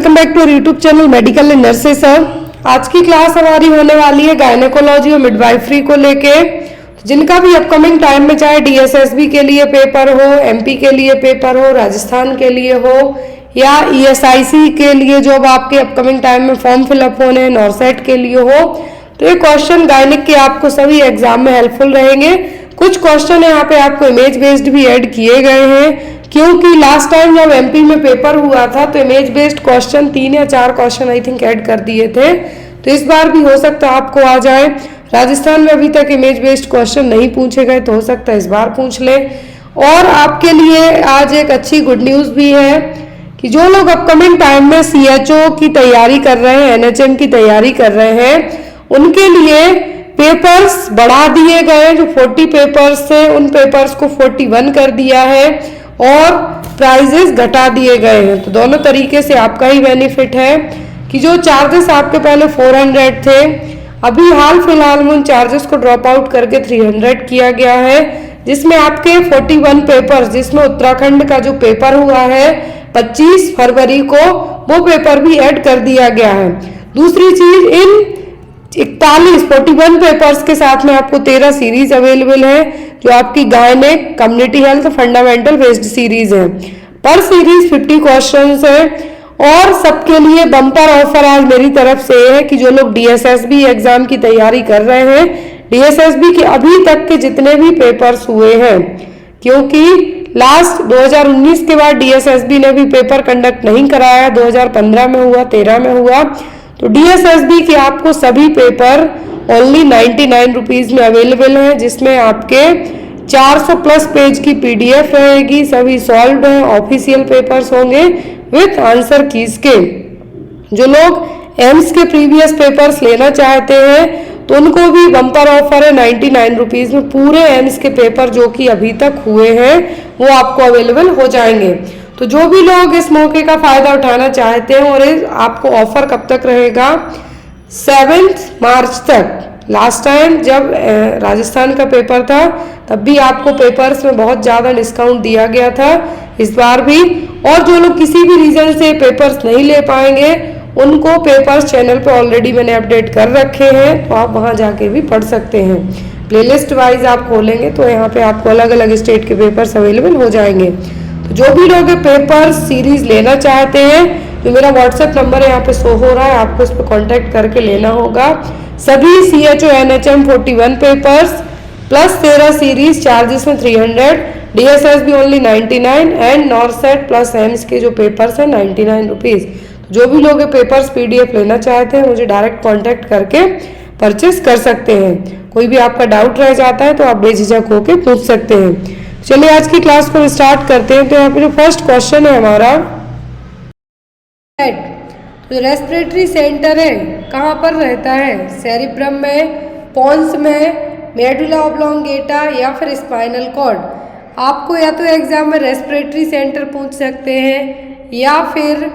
Welcome back to YouTube channel medical and nurses sir. आज की class हमारी होने वाली है गायनेकोलॉजी और मिडवाइफरी को लेके। जिनका भी अपकमिंग टाइम में चाहे डीएसएसबी के लिए पेपर हो, एमपी के लिए पेपर हो, राजस्थान के लिए हो या ईएसआईसी के लिए जो अब आपके अपकमिंग टाइम में फॉर्म फिलअप होने नॉर्सेट के लिए हो, तो ये क्वेश्चन गायनिक के आपको सभी एग्जाम में हेल्पफुल रहेंगे। कुछ क्वेश्चन यहाँ पे आपको इमेज बेस्ड भी ऐड किए गए हैं, क्योंकि लास्ट टाइम जब एमपी में पेपर हुआ था तो इमेज बेस्ड क्वेश्चन 3 या 4 क्वेश्चन आई थिंक ऐड कर दिए थे, तो इस बार भी हो सकता है आपको आ जाए। राजस्थान में अभी तक इमेज बेस्ड क्वेश्चन नहीं पूछे गए, तो हो सकता है इस बार पूछ ले। और आपके लिए आज एक अच्छी गुड न्यूज भी है कि जो लोग अपकमिंग टाइम में सीएचओ की तैयारी कर रहे हैं, एनएचएम की तैयारी कर रहे हैं, उनके लिए पेपर्स बढ़ा दिए गए। जो 40 पेपर्स थे उन पेपर्स को 41 कर दिया है और प्राइजेस घटा दिए गए हैं। तो दोनों तरीके से आपका ही बेनिफिट है कि जो चार्जेस आपके पहले 400 थे, अभी हाल फिलहाल में उन चार्जेस को ड्रॉप आउट करके 300 किया गया है, जिसमें आपके 41 पेपर्स, जिसमें उत्तराखंड का जो पेपर हुआ है 25 फरवरी को, वो पेपर भी ऐड कर दिया गया है। दूसरी चीज, इन 41 पेपर्स के साथ में आपको 13 सीरीज अवेलेबल है, जो आपकी gynaec community health fundamental based series है। पर सीरीज 50 क्वेश्चंस है और सबके लिए बम्पर ऑफर आज मेरी तरफ से है कि जो लोग डीएसएसबी एग्जाम की तैयारी कर रहे हैं, डीएसएसबी के अभी तक के जितने भी पेपर्स हुए हैं, क्योंकि लास्ट 2019 के बाद डीएसएसबी ने भी पेपर कंडक्ट नहीं कराया, 2015 में हुआ, 13 में हुआ, तो डीएसएसबी के आपको सभी पेपर ओनली 99 रुपीज में अवेलेबल है, जिसमें आपके 400 प्लस पेज की पीडीएफ रहेगी, सभी सॉल्व है, ऑफिशियल पेपर्स होंगे विथ आंसर कीज के। जो लोग एम्स के प्रीवियस पेपर्स लेना चाहते हैं तो उनको भी बम्पर ऑफर है 99 रुपीज में। पूरे एम्स के पेपर जो कि अभी तक हुए हैं वो आपको अवेलेबल हो जाएंगे। तो जो भी लोग इस मौके का फायदा उठाना चाहते हैं, और आपको ऑफर कब तक रहेगा, 7 मार्च तक। लास्ट टाइम जब राजस्थान का पेपर था तब भी आपको पेपर्स में बहुत ज़्यादा डिस्काउंट दिया गया था, इस बार भी। और जो लोग किसी भी रीजन से पेपर्स नहीं ले पाएंगे, उनको पेपर्स चैनल पे ऑलरेडी मैंने अपडेट कर रखे हैं, तो आप वहाँ जाके भी पढ़ सकते हैं। प्लेलिस्ट वाइज आप खोलेंगे तो यहाँ पे आपको अलग अलग स्टेट के पेपर्स अवेलेबल हो जाएंगे। तो जो भी लोग पेपर सीरीज लेना चाहते हैं, जो मेरा व्हाट्सएप नंबर है यहाँ पे शो हो रहा है, आपको इस पर कॉन्टैक्ट करके लेना होगा। सभी CHO NHM 41 papers plus 13 series, charges में 300, DSSB only 99 and नॉर्सेट plus AIIMS के जो पेपर्स हैं 99 रुपीज। जो भी लोग पेपर्स पीडीएफ लेना चाहते हैं, मुझे डायरेक्ट कांटेक्ट करके परचेस कर सकते हैं। कोई भी आपका डाउट रह जाता है तो आप बेझिझक होकर पूछ सकते हैं। चलिए आज की क्लास को स्टार्ट करते हैं। तो यहाँ पे जो फर्स्ट क्वेश्चन है हमारा, तो रेस्पिरेटरी सेंटर है कहाँ पर रहता है, सेरिब्रम में, पोन्स में, मेडुला ऑब्लोंगेटा या फिर स्पाइनल कॉर्ड। आपको या तो एग्जाम में रेस्पिरेटरी सेंटर पूछ सकते हैं, या फिर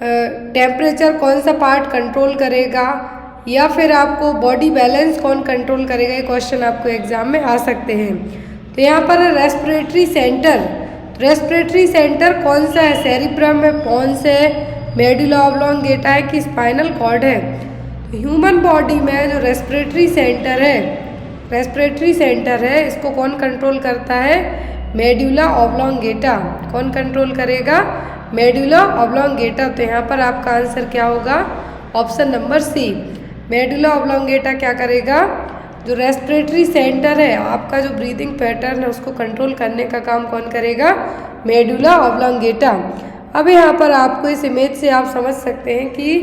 टेम्परेचर कौन सा पार्ट कंट्रोल करेगा, या फिर आपको बॉडी बैलेंस कौन कंट्रोल करेगा, ये क्वेश्चन आपको एग्जाम में आ सकते हैं। तो यहाँ पर रेस्पिरेटरी सेंटर, रेस्पिरेटरी सेंटर कौन सा है, सेरिब्रम में, पोन्स है, मेडुला ऑब्लोंगेटा है कि स्पाइनल कॉर्ड है। ह्यूमन बॉडी में जो रेस्पिरेटरी सेंटर है, रेस्पिरेटरी सेंटर है, इसको कौन कंट्रोल करता है, मेडुला ऑब्लोंगेटा। कौन कंट्रोल करेगा, मेडुला ऑब्लोंगेटा। तो यहाँ पर आपका आंसर क्या होगा, option number C, medulla oblongata क्या करेगा, जो रेस्पिरेटरी सेंटर है, आपका जो ब्रीदिंग पैटर्न है उसको कंट्रोल करने का काम कौन करेगा, मेडुला ऑब्लोंगेटा। अब यहाँ पर आपको इस इमेज से आप समझ सकते हैं कि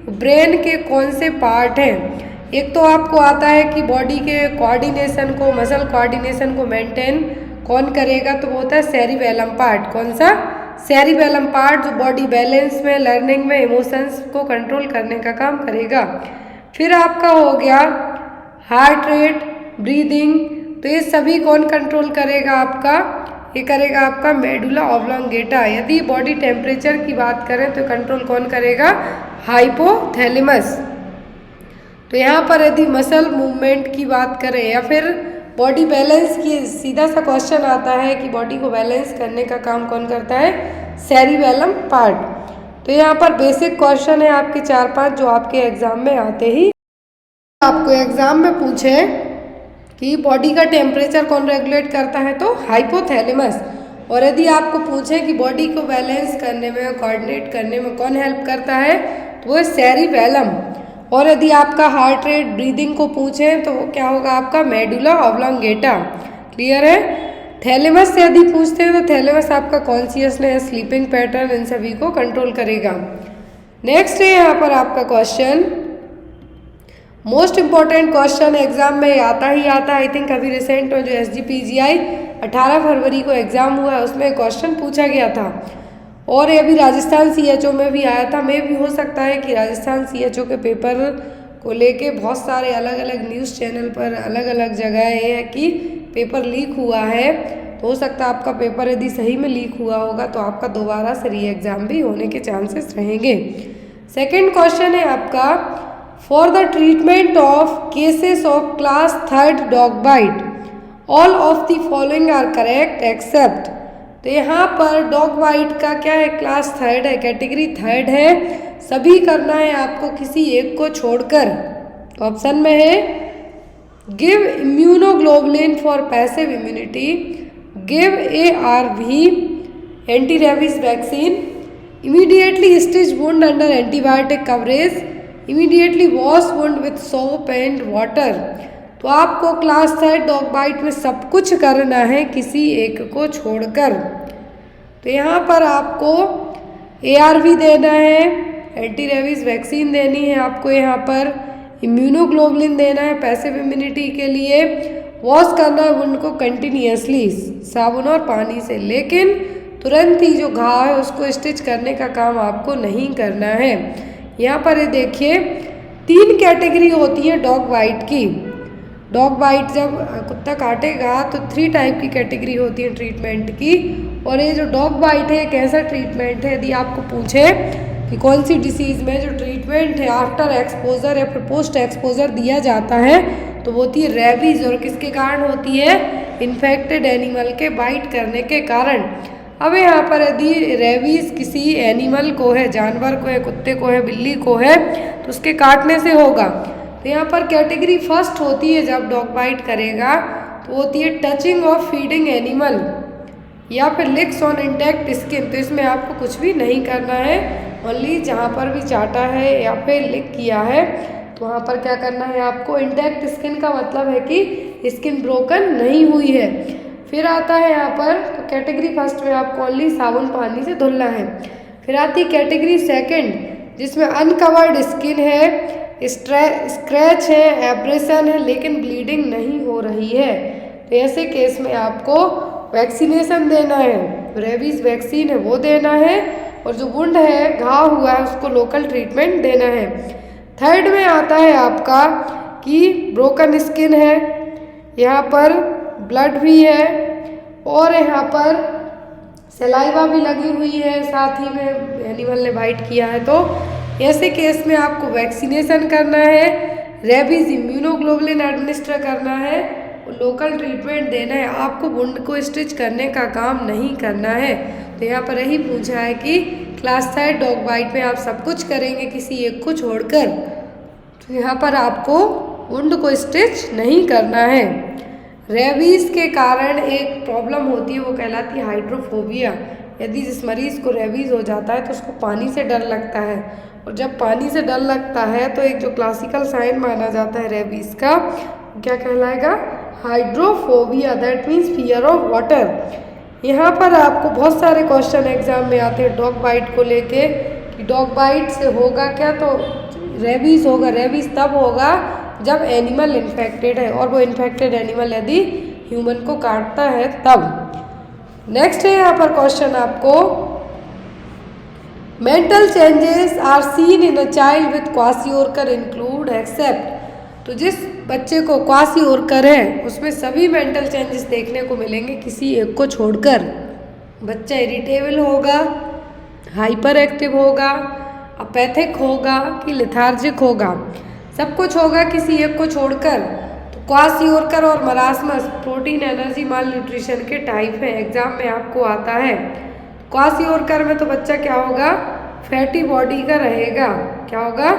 ब्रेन के कौन से पार्ट हैं। एक तो आपको आता है कि बॉडी के कोऑर्डिनेशन को, मसल कोऑर्डिनेशन को मेंटेन कौन करेगा, तो वो होता है सेरिबेलम पार्ट। कौन सा, सेरिबेलम पार्ट, जो बॉडी बैलेंस में, लर्निंग में, इमोशंस को कंट्रोल करने का काम करेगा। फिर आपका हो गया हार्ट रेट, ब्रीदिंग, तो ये सभी कौन कंट्रोल करेगा आपका, ये करेगा आपका मेडुला ऑब्लोंगेटा। यदि बॉडी टेम्परेचर की बात करें तो कंट्रोल कौन करेगा, हाइपोथैलेमस। तो यहाँ पर यदि मसल मूवमेंट की बात करें या फिर बॉडी बैलेंस की, सीधा सा क्वेश्चन आता है कि बॉडी को बैलेंस करने का काम कौन करता है, सेरिबेलम पार्ट। तो यहाँ पर बेसिक क्वेश्चन है आपके 4-5 जो आपके एग्जाम में आते ही आपको एग्जाम में पूछे कि बॉडी का टेम्परेचर कौन रेगुलेट करता है, तो हाइपोथैलेमस। और यदि आपको पूछे कि बॉडी को बैलेंस करने में, कोऑर्डिनेट करने में कौन हेल्प करता है, तो वो है सेरिबैलम। और यदि आपका हार्ट रेट, ब्रीदिंग को पूछे तो वो क्या होगा आपका मेडुला ऑब्लोंगेटा। क्लियर है। थैलेमस से यदि पूछते हैं तो थैलेमस आपका कॉन्शियसनेस, स्लीपिंग पैटर्न, इन सभी को कंट्रोल करेगा। नेक्स्ट है यहाँ पर आपका question, most important question exam में आता ही आता है। आई थिंक अभी रिसेंट में जो SGPGI 18 फरवरी को एग्जाम हुआ है उसमें क्वेश्चन पूछा गया था, और ये अभी राजस्थान CHO में भी आया था। में भी हो सकता है कि राजस्थान CHO के पेपर को लेके बहुत सारे अलग अलग न्यूज़ चैनल पर अलग अलग जगह ये है कि पेपर लीक हुआ है, तो हो सकता है आपका पेपर यदि सही में लीक हुआ होगा तो आपका दोबारा से री एग्ज़ाम भी होने के चांसेस रहेंगे। सेकेंड क्वेश्चन है आपका, for the treatment of cases of class 3rd dog bite all of the following are correct except. तो यहाँ पर डॉग बाइट का क्या है, क्लास 3rd है, कैटेगरी 3rd है, सभी करना है आपको किसी एक को छोड़कर। ऑप्शन में है give immunoglobulin for passive immunity, give ARV anti rabies vaccine, immediately stitch wound under antibiotic coverage, immediately wash wound with soap and water. तो आपको क्लास 3rd डॉग बाइट में सब कुछ करना है किसी एक को छोड़कर। तो यहाँ पर आपको ARV देना है, एंटी रेबीज वैक्सीन देनी है आपको, यहाँ पर इम्यूनोग्लोबुलिन देना है पैसिव इम्यूनिटी के लिए, वॉश करना है वुंड को कंटिन्यूसली साबुन और पानी से, लेकिन तुरंत ही जो घाव है उसको स्टिच करने का काम आपको नहीं करना है। यहाँ पर ये देखिए 3 कैटेगरी होती है डॉग बाइट की। डॉग बाइट जब कुत्ता काटेगा तो 3 टाइप की कैटेगरी होती है ट्रीटमेंट की। और ये जो डॉग बाइट है कैसा ट्रीटमेंट है, यदि आपको पूछे कि कौन सी डिसीज़ में जो ट्रीटमेंट है आफ्टर एक्सपोजर या फिर पोस्ट एक्सपोजर दिया जाता है, तो वो होती है रेबीज। और किसके कारण होती है, इन्फेक्टेड एनिमल के बाइट करने के कारण। अब यहाँ पर यदि रेबीज किसी एनिमल को है, जानवर को है, कुत्ते को है, बिल्ली को है, तो उसके काटने से होगा। तो यहाँ पर कैटेगरी 1st होती है जब डॉग बाइट करेगा तो होती है टचिंग ऑफ फीडिंग एनिमल या फिर लिक्स ऑन इंटैक्ट स्किन। तो इसमें आपको कुछ भी नहीं करना है, ओनली जहाँ पर भी चाटा है या फिर लिक किया है तो वहाँ पर क्या करना है आपको, इंटैक्ट स्किन का मतलब है कि स्किन ब्रोकन नहीं हुई है। फिर आता है यहाँ पर, तो कैटेगरी 1st में आपको ओनली साबुन पानी से धुलना है। फिर आती है कैटेगरी 2nd जिसमें अनकवर्ड स्किन है, स्क्रैच है, एब्रेशन है, लेकिन ब्लीडिंग नहीं हो रही है। तो ऐसे केस में आपको वैक्सीनेशन देना है, रेबीज वैक्सीन है वो देना है, और जो वुंड है, घाव हुआ है, उसको लोकल ट्रीटमेंट देना है। 3rd में आता है आपका कि ब्रोकन स्किन है, यहाँ पर ब्लड भी है और यहाँ पर सलाइवा भी लगी हुई है, साथ ही में एनिमल ने बाइट किया है, तो ऐसे केस में आपको वैक्सीनेशन करना है, रेबीज इम्यूनोग्लोबुलिन एडमिनिस्टर करना है, लोकल ट्रीटमेंट देना है। आपको वुंड को स्टिच करने का काम नहीं करना है। तो यहाँ पर यही पूछा है कि क्लास 3rd डॉग बाइट में आप सब कुछ करेंगे किसी एक को छोड़कर, तो यहाँ पर आपको वुंड को स्टिच नहीं करना है। रेबीज़ के कारण एक प्रॉब्लम होती है, वो कहलाती है हाइड्रोफोबिया। यदि जिस मरीज़ को रेबीज़ हो जाता है तो उसको पानी से डर लगता है, और जब पानी से डर लगता है तो एक जो क्लासिकल साइन माना जाता है रेबीज़ का, क्या कहलाएगा, hydrophobia, that means fear of water. यहाँ पर आपको बहुत सारे क्वेश्चन एग्जाम में आते हैं डॉग बाइट को लेके कि डॉग बाइट से होगा क्या, तो रेबीज़ होगा। रेबीज़ तब होगा जब एनिमल इन्फेक्टेड है, और वो इन्फेक्टेड एनिमल यदि ह्यूमन को काटता है तब। नेक्स्ट है यहाँ पर क्वेश्चन आपको, mental changes are seen in a child with kwashiorkor include except. तो जिस बच्चे को क्वासियोरकर है उसमें सभी मेंटल चेंजेस देखने को मिलेंगे किसी एक को छोड़कर। बच्चा इरिटेबल होगा, हाइपर एक्टिव होगा, अपैथिक होगा कि लेथार्जिक होगा, सब कुछ होगा किसी एक को छोड़कर। तो क्वासियोरकर और मरासमस प्रोटीन एनर्जी माल न्यूट्रिशन के टाइप हैं, एग्जाम में आपको आता है। क्वासियोरकर में तो बच्चा क्या होगा, फैटी बॉडी का रहेगा। क्या होगा?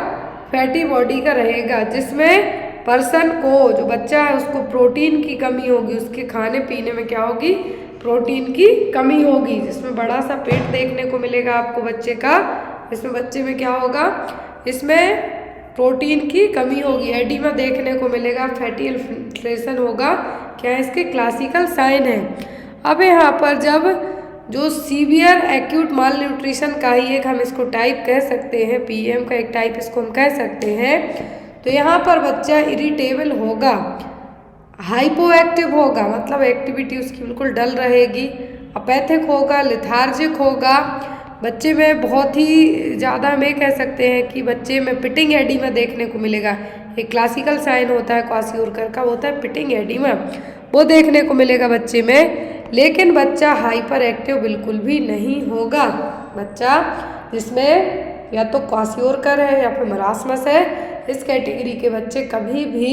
फैटी बॉडी का रहेगा, जिसमें पर्सन को, जो बच्चा है उसको प्रोटीन की कमी होगी, उसके खाने पीने में क्या होगी? प्रोटीन की कमी होगी, जिसमें बड़ा सा पेट देखने को मिलेगा आपको बच्चे का। इसमें बच्चे में क्या होगा? इसमें प्रोटीन की कमी होगी, एडिमा देखने को मिलेगा, फैटी इन्फ्लेशन होगा। क्या है इसके क्लासिकल साइन है। अब यहाँ पर जब जो सीवियर एक्यूट माल न्यूट्रिशन का ही एक हम इसको टाइप कह सकते हैं, पीएम का एक टाइप इसको हम कह सकते हैं, तो यहाँ पर बच्चा इरिटेबल होगा, हाइपोएक्टिव होगा, मतलब एक्टिविटी उसकी बिल्कुल डल रहेगी, अपैथिक होगा, लेथार्जिक होगा, बच्चे में बहुत ही ज़्यादा हम ये कह सकते हैं कि बच्चे में पिटिंग एडिमा देखने को मिलेगा। एक क्लासिकल साइन होता है क्वासियोरकर का, होता है पिटिंग एडिमा, वो देखने को मिलेगा बच्चे में। लेकिन बच्चा हाइपर एक्टिव बिल्कुल भी नहीं होगा। बच्चा जिसमें या तो क्वासियोरकर है या फिर मरासमस है, इस कैटेगरी के बच्चे कभी भी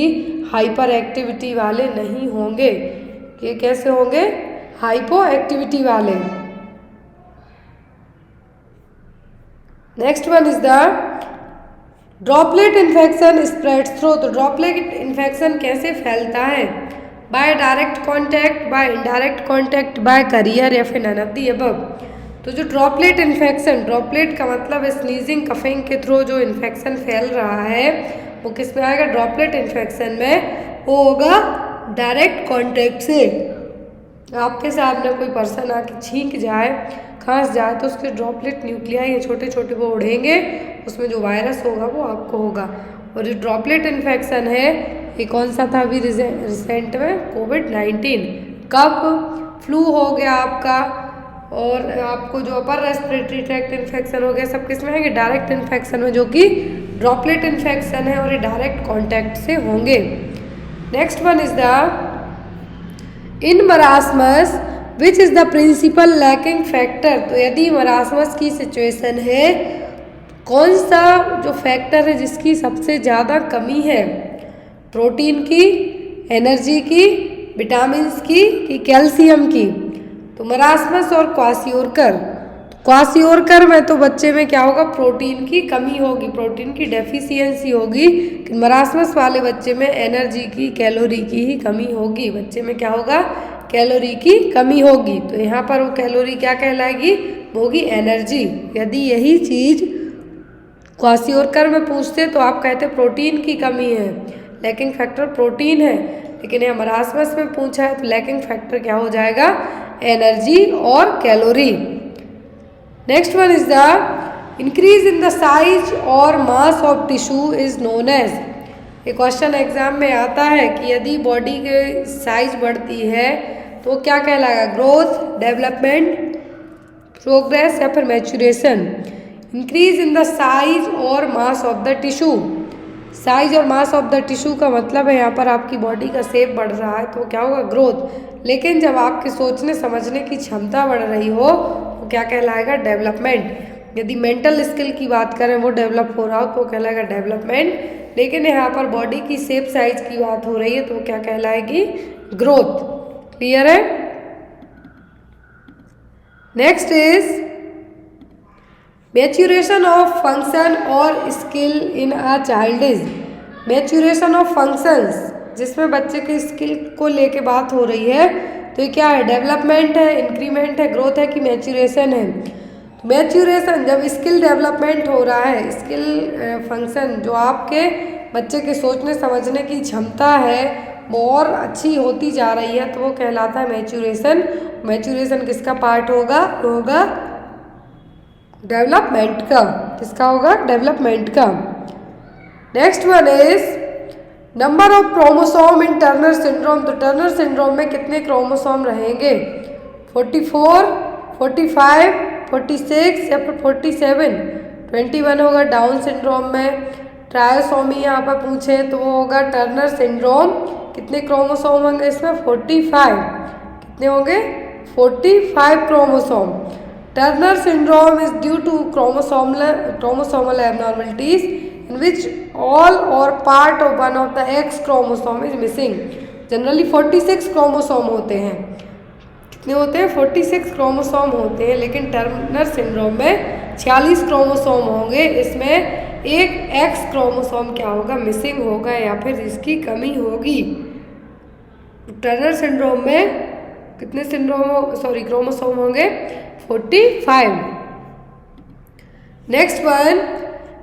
हाइपर एक्टिविटी वाले नहीं होंगे। ये कैसे होंगे? हाइपो एक्टिविटी वाले। Next one is the droplet infection spreads through. तो ड्रॉपलेट इन्फेक्शन कैसे फैलता है? By direct contact, by indirect contact, by carrier, या फिर नन ऑफ द अबव। तो जो ड्रॉपलेट इन्फेक्शन, ड्रॉपलेट का मतलब स्नीजिंग कफिंग के थ्रू जो इन्फेक्शन फैल रहा है वो किस में आएगा? ड्रॉपलेट इन्फेक्शन में। वो होगा डायरेक्ट कॉन्टैक्ट से। आपके सामने कोई पर्सन आके छींक जाए, खांस जाए, तो उसके ड्रॉपलेट न्यूक्लियाई हैं छोटे छोटे, वो उड़ेंगे, उसमें जो वायरस होगा वो आपको होगा। और जो ड्रॉपलेट इन्फेक्शन है ये कौन सा था अभी रिसेंट में? कोविड-19। कब फ्लू हो गया आपका, और आपको जो अपर रेस्पिरेटरी ट्रैक्ट इन्फेक्शन हो गया, सब किस में है? डायरेक्ट इन्फेक्शन में, जो कि ड्रॉपलेट इन्फेक्शन है, और ये डायरेक्ट कॉन्टैक्ट से होंगे। Next one is the in marasmus which is the principal lacking factor. तो यदि मरासमस की सिचुएशन है, कौन सा जो फैक्टर है जिसकी सबसे ज़्यादा कमी है? प्रोटीन की, एनर्जी की, विटामिन्स की, कि कैल्शियम की? तो मरासमस और क्वासियोरकर, क्वासियोरकर में तो बच्चे में क्या होगा? प्रोटीन की कमी होगी, प्रोटीन की डेफिशिएंसी होगी। मरासमस वाले बच्चे में एनर्जी की, कैलोरी की ही कमी होगी। बच्चे में क्या होगा? कैलोरी की कमी होगी। तो यहाँ पर वो कैलोरी क्या कहलाएगी? होगी एनर्जी। यदि यही चीज़ क्वासियोरकर में पूछते तो आप कहते प्रोटीन की कमी है, लैकिंग फैक्टर प्रोटीन है। लेकिन यहाँ मरासमस में पूछा है तो लैकिंग फैक्टर क्या हो जाएगा? एनर्जी और calorie. Next one is the increase in the size और mass of tissue is known as. ये क्वेश्चन एग्जाम में आता है कि यदि बॉडी के साइज बढ़ती है तो क्या कहलाएगा? ग्रोथ, डेवलपमेंट, प्रोग्रेस, या फिर maturation. Increase in the size और mass of the tissue. Size और मास ऑफ द टिश्यू का मतलब है यहाँ पर आपकी बॉडी का शेप बढ़ रहा है तो क्या होगा? ग्रोथ। लेकिन जब आपके सोचने समझने की क्षमता बढ़ रही हो तो क्या कहलाएगा? डेवलपमेंट। यदि मेंटल स्किल की बात करें वो डेवलप हो रहा हो तो कहलाएगा डेवलपमेंट। लेकिन यहाँ पर बॉडी की शेप साइज की बात हो रही है तो क्या कहलाएगी? ग्रोथ। क्लियर है? Next is maturation of function और skill in a child is. Maturation of functions, जिसमें बच्चे के स्किल को लेके बात हो रही है, तो ये क्या है? डेवलपमेंट है, इंक्रीमेंट है, ग्रोथ है, कि मैच्यूरेशन है? मैच्यूरेशन, जब स्किल डेवलपमेंट हो रहा है, स्किल फंक्शन जो आपके बच्चे के सोचने समझने की क्षमता है वो और अच्छी होती जा रही है तो वो कहलाता है मैच्यूरेशन। मैच्यूरेशन किसका पार्ट होगा? होगा डेवलपमेंट का। किसका होगा? डेवलपमेंट का। Next one is number of chromosome in Turner syndrome. तो टर्नर सिंड्रोम में कितने क्रोमोसोम रहेंगे? 44, 45, 46 या फिर 47? 21 होगा डाउन सिंड्रोम में। ट्रायोसोमी यहाँ पर पूछे तो वो होगा टर्नर सिंड्रोम। कितने क्रोमोसोम होंगे इसमें? 45। कितने होंगे? 45 chromosome. Turner syndrome is due to chromosomal abnormalities in which all or part of one of the X chromosome is missing. Generally 46 chromosome होते हैं। कितने होते हैं? 46 क्रोमोसोम होते हैं, लेकिन टर्नर सिंड्रोम में 46 क्रोमोसोम होंगे, इसमें एक एक्स क्रोमोसोम क्या होगा, मिसिंग होगा या फिर इसकी कमी होगी। टर्नर सिंड्रोम में कितने क्रोमोसोम होंगे, 45। Next one,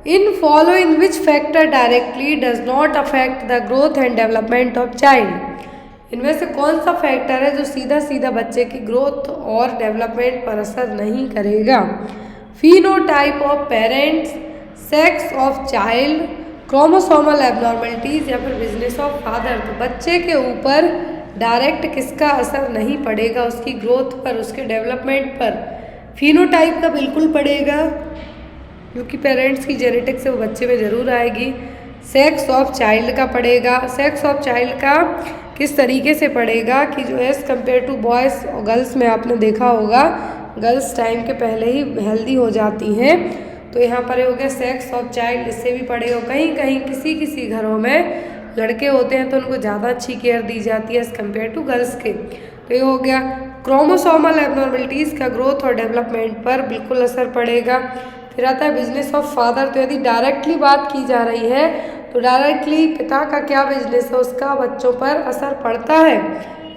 in following which factor directly does not affect the growth and development of child. इनमें से कौन सा फैक्टर है जो सीधा सीधा बच्चे की ग्रोथ और डेवलपमेंट पर असर नहीं करेगा। Phenotype of parents, sex of child, chromosomal abnormalities या फिर बिजनेस ऑफ फादर। तो बच्चे के ऊपर डायरेक्ट किसका असर नहीं पड़ेगा, उसकी ग्रोथ पर, उसके डेवलपमेंट पर। फिनोटाइप का बिल्कुल पड़ेगा क्योंकि पेरेंट्स की जेनेटिक्स से वो बच्चे में ज़रूर आएगी। सेक्स ऑफ चाइल्ड का पड़ेगा। सेक्स ऑफ चाइल्ड का किस तरीके से पड़ेगा कि जो एज़ कम्पेयर टू बॉयज़ और गर्ल्स में आपने देखा होगा, गर्ल्स टाइम के पहले ही हेल्दी हो जाती हैं, तो यहाँ पर हो गया सेक्स ऑफ चाइल्ड। इससे भी पड़ेगा। कहीं कहीं किसी किसी घरों में लड़के होते हैं तो उनको ज़्यादा अच्छी केयर दी जाती है एज़ कम्पेयर टू गर्ल्स के। तो ये हो गया। क्रोमोसोमल एबनॉर्मलिटीज़ का ग्रोथ और डेवलपमेंट पर बिल्कुल असर पड़ेगा। फिर आता है बिजनेस ऑफ फादर। तो यदि डायरेक्टली बात की जा रही है तो डायरेक्टली पिता का क्या बिजनेस है उसका बच्चों पर असर पड़ता है,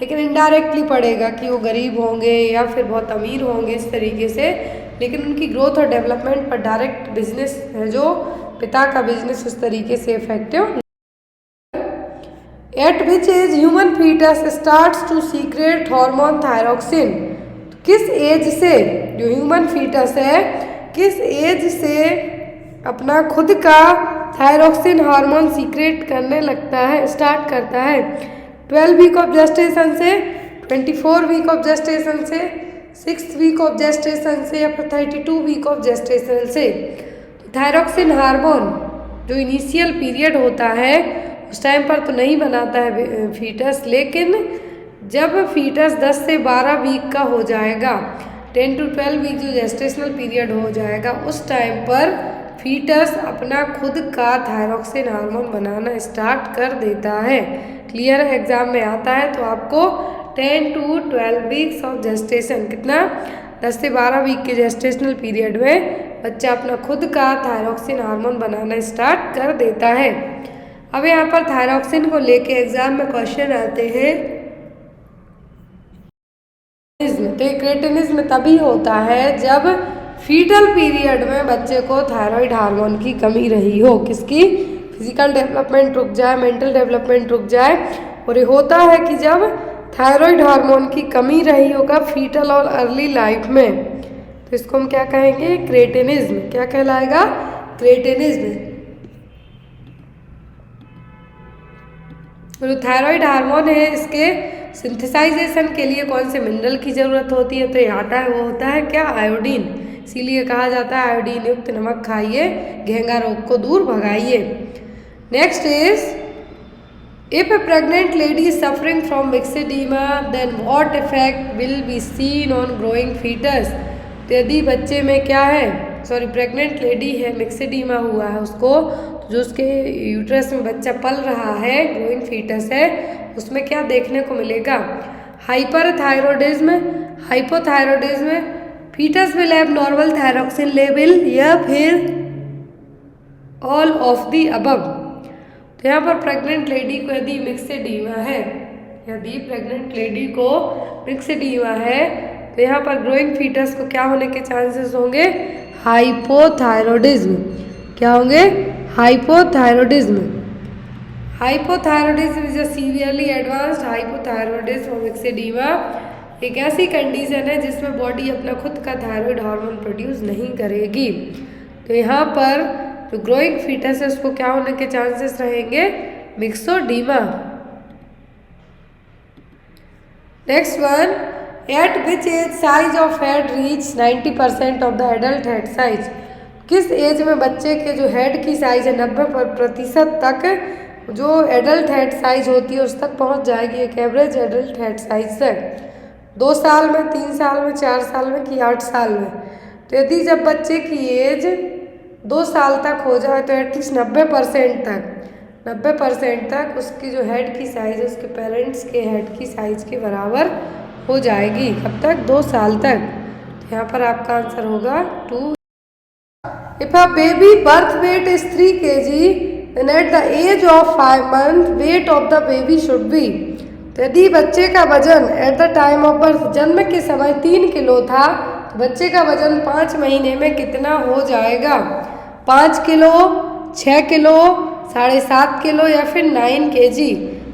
लेकिन इनडायरेक्टली पड़ेगा कि वो गरीब होंगे या फिर बहुत अमीर होंगे इस तरीके से, लेकिन उनकी ग्रोथ और डेवलपमेंट पर डायरेक्ट बिजनेस है जो पिता का बिजनेस उस तरीके से effective. At which age human foetus starts to secrete hormone thyroxine. किस एज से जो ह्यूमन फीटस है किस एज से अपना खुद का थायरोक्सिन हार्मोन सीक्रेट करने लगता है, स्टार्ट करता है। 12 वीक ऑफ जेस्टेशन से, 24 वीक ऑफ जेस्टेशन से, 6 वीक ऑफ जेस्टेशन से या फिर 32 वीक ऑफ जेस्टेशन से। थायरोक्सिन हार्मोन जो इनिशियल पीरियड होता है उस टाइम पर तो नहीं बनाता है फीटस, लेकिन जब फीटस 10 से 12 वीक का हो जाएगा, 10 to 12 वीक जो जेस्टेशनल पीरियड हो जाएगा, उस टाइम पर फीटस अपना खुद का थायरोक्सिन हार्मोन बनाना स्टार्ट कर देता है। क्लियर है, एग्जाम में आता है तो आपको 10 to 12 वीक्स ऑफ जेस्टेशन, कितना 10 से 12 वीक के जेस्टेशनल पीरियड में बच्चा अपना खुद का थायरोक्सिन हार्मोन बनाना स्टार्ट कर देता है। अब यहाँ पर थायरोक्सिन को लेके एग्जाम में क्वेश्चन आते हैं। तो क्रेटिनिज्म तभी होता है जब फीटल पीरियड में बच्चे को थायराइड हार्मोन की कमी रही हो, किसकी, फिजिकल डेवलपमेंट रुक जाए, मेंटल डेवलपमेंट रुक जाए, और ये होता है कि जब थायराइड हार्मोन की कमी रही होगा फीटल और अर्ली लाइफ में, तो इसको हम क्या कहेंगे, क्रेटिनिज्म। क्या कहलाएगा, क्रेटिनिज्म। जो थायराइड हार्मोन है इसके सिंथेसाइजेशन के लिए कौन से मिनरल की ज़रूरत होती है, तो ये आता है, वो होता है क्या, आयोडीन। इसीलिए कहा जाता है आयोडीन युक्त नमक खाइए, घेंगा रोग को दूर भगाइए। Next is, if a pregnant lady is suffering from myxoedema then what effect will be seen on growing foetus. तो यदि बच्चे में क्या है, प्रेग्नेंट लेडी है, मिक्सेडीमा हुआ है उसको, जो उसके यूट्रस में बच्चा पल रहा है, ग्रोइंग फीटस है, उसमें क्या देखने को मिलेगा, hyperthyroidism, hypothyroidism, foetus will have normal thyroxine level या फिर ऑल ऑफ दी अबव। तो यहाँ पर प्रेग्नेंट लेडी को यदि मिक्सेडीमा है, यदि प्रेग्नेंट लेडी को मिक्सेडीमा है, तो यहाँ पर ग्रोइंग फीटस को क्या होने के चांसेस होंगे, हाइपोथायरॉयडिज्म। क्या होंगे, hypothyroidism. Hypothyroidism is a severely advanced hypothyroidism और मिक्सेडीमा एक ऐसी कंडीशन है जिसमें बॉडी अपना खुद का थायराइड हार्मोन प्रोड्यूस नहीं करेगी। तो यहाँ पर जो ग्रोइंग फीटस है उसको क्या होने के चांसेस रहेंगे, myxoedema. Next one, at which age size of head reach 90% of the adult head size. किस एज में बच्चे के जो हेड की साइज है 90% तक जो एडल्ट हेड साइज होती है उस तक पहुंच जाएगी, एक एवरेज एडल्ट हेड साइज तक। 2 साल में, 3 साल में, 4 साल में कि 8 साल में। तो यदि जब बच्चे की एज 2 साल तक हो जाए तो एटलीस्ट 90% तक उसकी जो हेड की साइज है उसके पेरेंट्स के हेड की साइज के बराबर हो जाएगी। कब तक, 2 साल तक। तो यहाँ पर आपका आंसर होगा 2। If a baby birth weight is 3 kg then at the age of 5 months weight of the baby should be। तो यदि बच्चे का वजन eight the time of birth जन्म के समय 3 किलो था तो बच्चे का वजन 5 महीने में कितना हो जाएगा? 5 किलो, 6 किलो, 7.5 किलो या फिर 9 kg।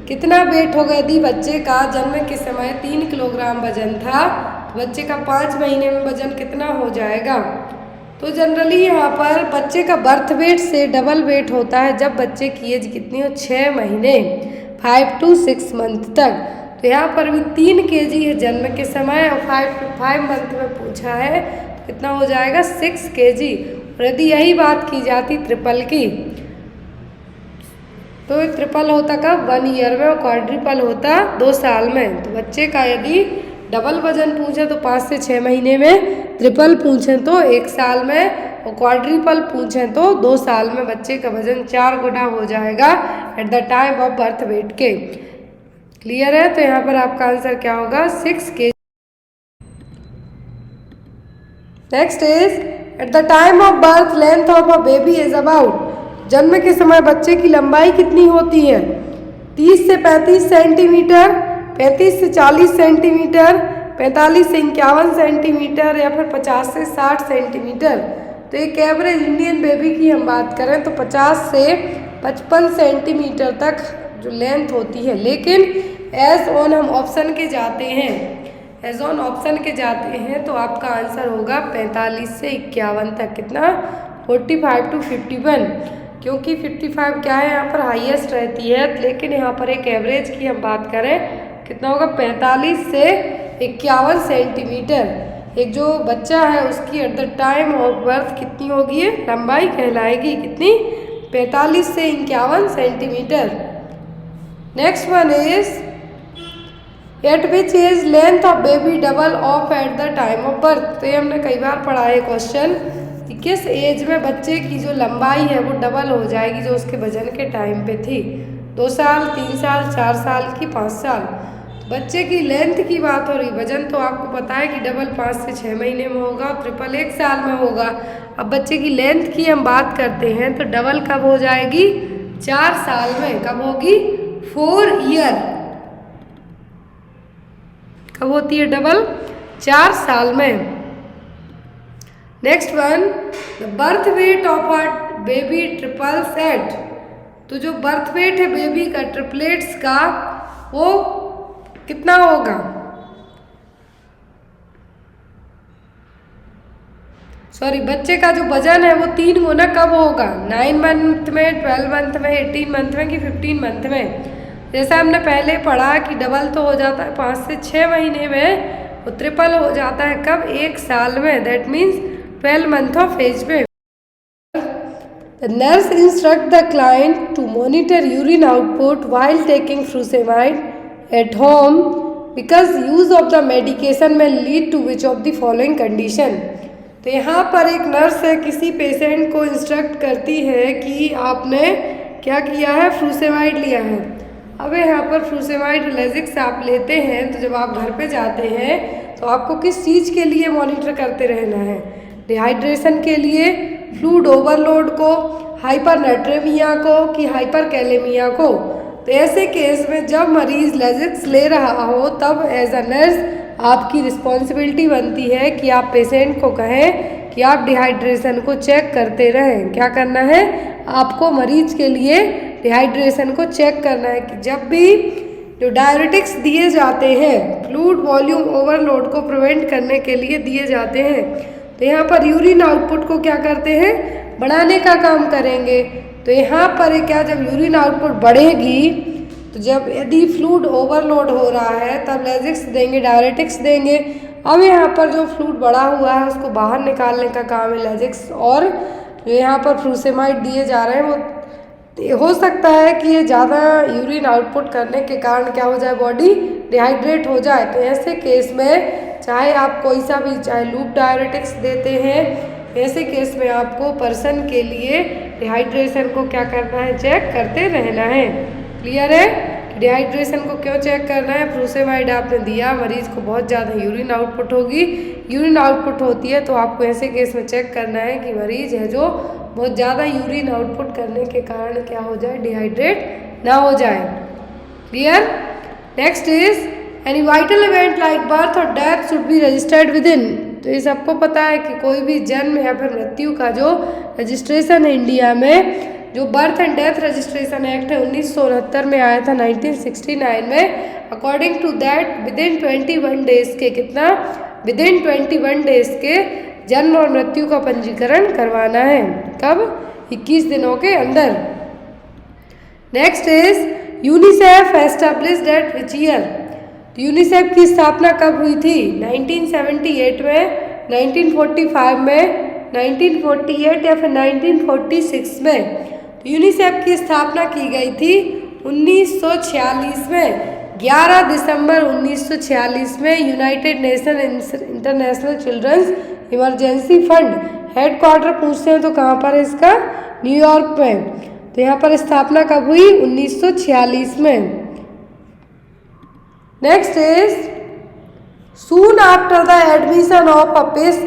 कितना वेट होगा? यदि बच्चे का जन्म के समय 3 किलोग्राम वजन था तो बच्चे का 5 महीने में वजन कितना हो जाएगा? तो जनरली यहाँ पर बच्चे का बर्थ वेट से डबल वेट होता है जब बच्चे की एज कितनी हो? 6 महीने, 5 to 6 मंथ तक। तो यहाँ पर भी 3 kg है जन्म के समय और 5 to 5 मंथ में पूछा है तो कितना हो जाएगा? 6 kg। और यदि यही बात की जाती ट्रिपल की तो ट्रिपल होता कब? 1 ईयर में और क्वाड्रिपल होता 2 साल में। तो बच्चे का यदि डबल वजन पूछे तो 5 से 6 महीने में, ट्रिपल पूछें तो 1 साल में और क्वाड्रिपल पूछें तो 2 साल में बच्चे का वजन 4 गुना हो जाएगा eight the time of birth weight के। क्लियर है? तो यहाँ पर आपका आंसर क्या होगा? 6 kg। Next is eight the time of birth length of a baby is about. जन्म के समय बच्चे की लंबाई कितनी होती है? 30 से 35 सेंटीमीटर, 35 से 40 सेंटीमीटर, 45 से 51 सेंटीमीटर या फिर 50 से 60 सेंटीमीटर। तो एक एवरेज इंडियन बेबी की हम बात करें तो 50 से 55 सेंटीमीटर तक जो लेंथ होती है। लेकिन एज ऑन हम ऑप्शन के जाते हैं, एज ऑन ऑप्शन के जाते हैं तो आपका आंसर होगा 45 से 51 तक। कितना? 45 to 51, क्योंकि 55 क्या है यहाँ पर हाईएस्ट रहती है। लेकिन यहाँ पर एक एवरेज की हम बात करें कितना होगा? 45 से 51 सेंटीमीटर। एक जो बच्चा है उसकी at the time of birth कितनी होगी? लंबाई कहलाएगी कितनी? 45 से 51 centimetre. Next one is at which age length of baby double of at the time of birth. तो ये हमने कई बार पढ़ा है क्वेश्चन कि किस एज में बच्चे की जो लंबाई है वो डबल हो जाएगी जो उसके वजन के टाइम पे थी। 2 साल, 3 साल, 4 साल की, 5 साल। बच्चे की लेंथ की बात हो रही, वजन तो आपको पता है कि डबल 5 से 6 महीने में होगा और ट्रिपल 1 साल में होगा। अब बच्चे की लेंथ की हम बात करते हैं तो डबल कब हो जाएगी? 4 साल में। कब होगी? 4 ईयर। कब होती है डबल? 4 साल में। Next one, the birth weight of a baby triple set. तो जो बर्थ वेट है बेबी का ट्रिपलेट्स का वो कितना होगा? सॉरी, बच्चे का जो वजन है वो 3 गुना कब होगा? 9 मंथ में, 12 मंथ में, 18 मंथ में कि 15 मंथ में? जैसा हमने पहले पढ़ा कि डबल तो हो जाता है 5 से 6 महीने में, वो ट्रिपल हो जाता है कब? 1 साल में। That means 12 month of age में। The nurse instruct the client to monitor urine output while taking furosemide at home because use of the medication may lead to which of the following condition। तो यहाँ पर एक nurse है किसी patient को instruct करती है कि आपने क्या किया है? फ्रूसेमाइड लिया है। अब यहाँ पर फ्रूसेमाइड लेजिक्स आप लेते हैं तो जब आप घर पे जाते हैं तो आपको किस चीज़ के लिए मॉनिटर करते रहना है? डिहाइड्रेशन के लिए, फ्लूइड ओवरलोड को, हाइपरनेट्रेमिया को कि हाइपरकैलेमिया को। तो ऐसे केस में जब मरीज लेजिक्स ले रहा हो तब एज अ नर्स आपकी रिस्पॉन्सिबिलिटी बनती है कि आप पेशेंट को कहें कि आप डिहाइड्रेशन को चेक करते रहें। क्या करना है? आपको मरीज के लिए डिहाइड्रेशन को चेक करना है कि जब भी जो डायरेटिक्स दिए जाते हैं फ्लूइड वॉल्यूम ओवरलोड को प्रिवेंट करने के लिए दिए जाते हैं तो यहाँ पर यूरिन आउटपुट को क्या करते हैं? बढ़ाने का काम करेंगे। तो यहाँ पर क्या, जब यूरिन आउटपुट बढ़ेगी तो जब यदि फ्लूइड ओवरलोड हो रहा है तब लेजिक्स देंगे, डायरेटिक्स देंगे। अब यहाँ पर जो फ्लूइड बढ़ा हुआ है उसको बाहर निकालने का काम है लेजिक्स, और जो यहाँ पर फ्रूसेमाइड दिए जा रहे हैं वो हो सकता है कि ये ज़्यादा यूरिन आउटपुट करने के कारण क्या हो जाए? बॉडी डिहाइड्रेट हो जाए। तो ऐसे केस में चाहे आप कोई सा भी, चाहे लूप डायरेटिक्स देते हैं, ऐसे केस में आपको पर्सन के लिए डिहाइड्रेशन को क्या करना है? चेक करते रहना है। क्लियर है? डिहाइड्रेशन को क्यों चेक करना है? फ्रूसेमाइड आपने दिया, मरीज को बहुत ज़्यादा यूरिन आउटपुट होगी, यूरिन आउटपुट होती है तो आपको ऐसे केस में चेक करना है कि मरीज है जो बहुत ज़्यादा यूरिन आउटपुट करने के कारण क्या हो जाए, डिहाइड्रेट ना हो जाए। Clear? Next is any vital event like birth और death should be registered within. तो ये सबको पता है कि कोई भी जन्म या फिर मृत्यु का जो रजिस्ट्रेशन है इंडिया में, जो birth and death registration act है 1969 में आया था 1969 में, according to that within 21 days के कितना, विद इन 21 डेज के जन्म और मृत्यु का पंजीकरण करवाना है। कब? 21 दिनों के अंदर। Next is UNICEF established eight which year. UNICEF की स्थापना कब हुई थी? 1978 में, 1945 में, 1948 या फिर 1946 में। तो यूनिसेफ की स्थापना की गई थी 1946 में, 11 दिसंबर 1946 में। United Nation International Children's Emergency Fund headquarter पूछते हैं तो कहाँ पर है इसका? न्यूयॉर्क में। तो यहाँ पर स्थापना कब हुई? 1946 में। Next is soon after the admission of a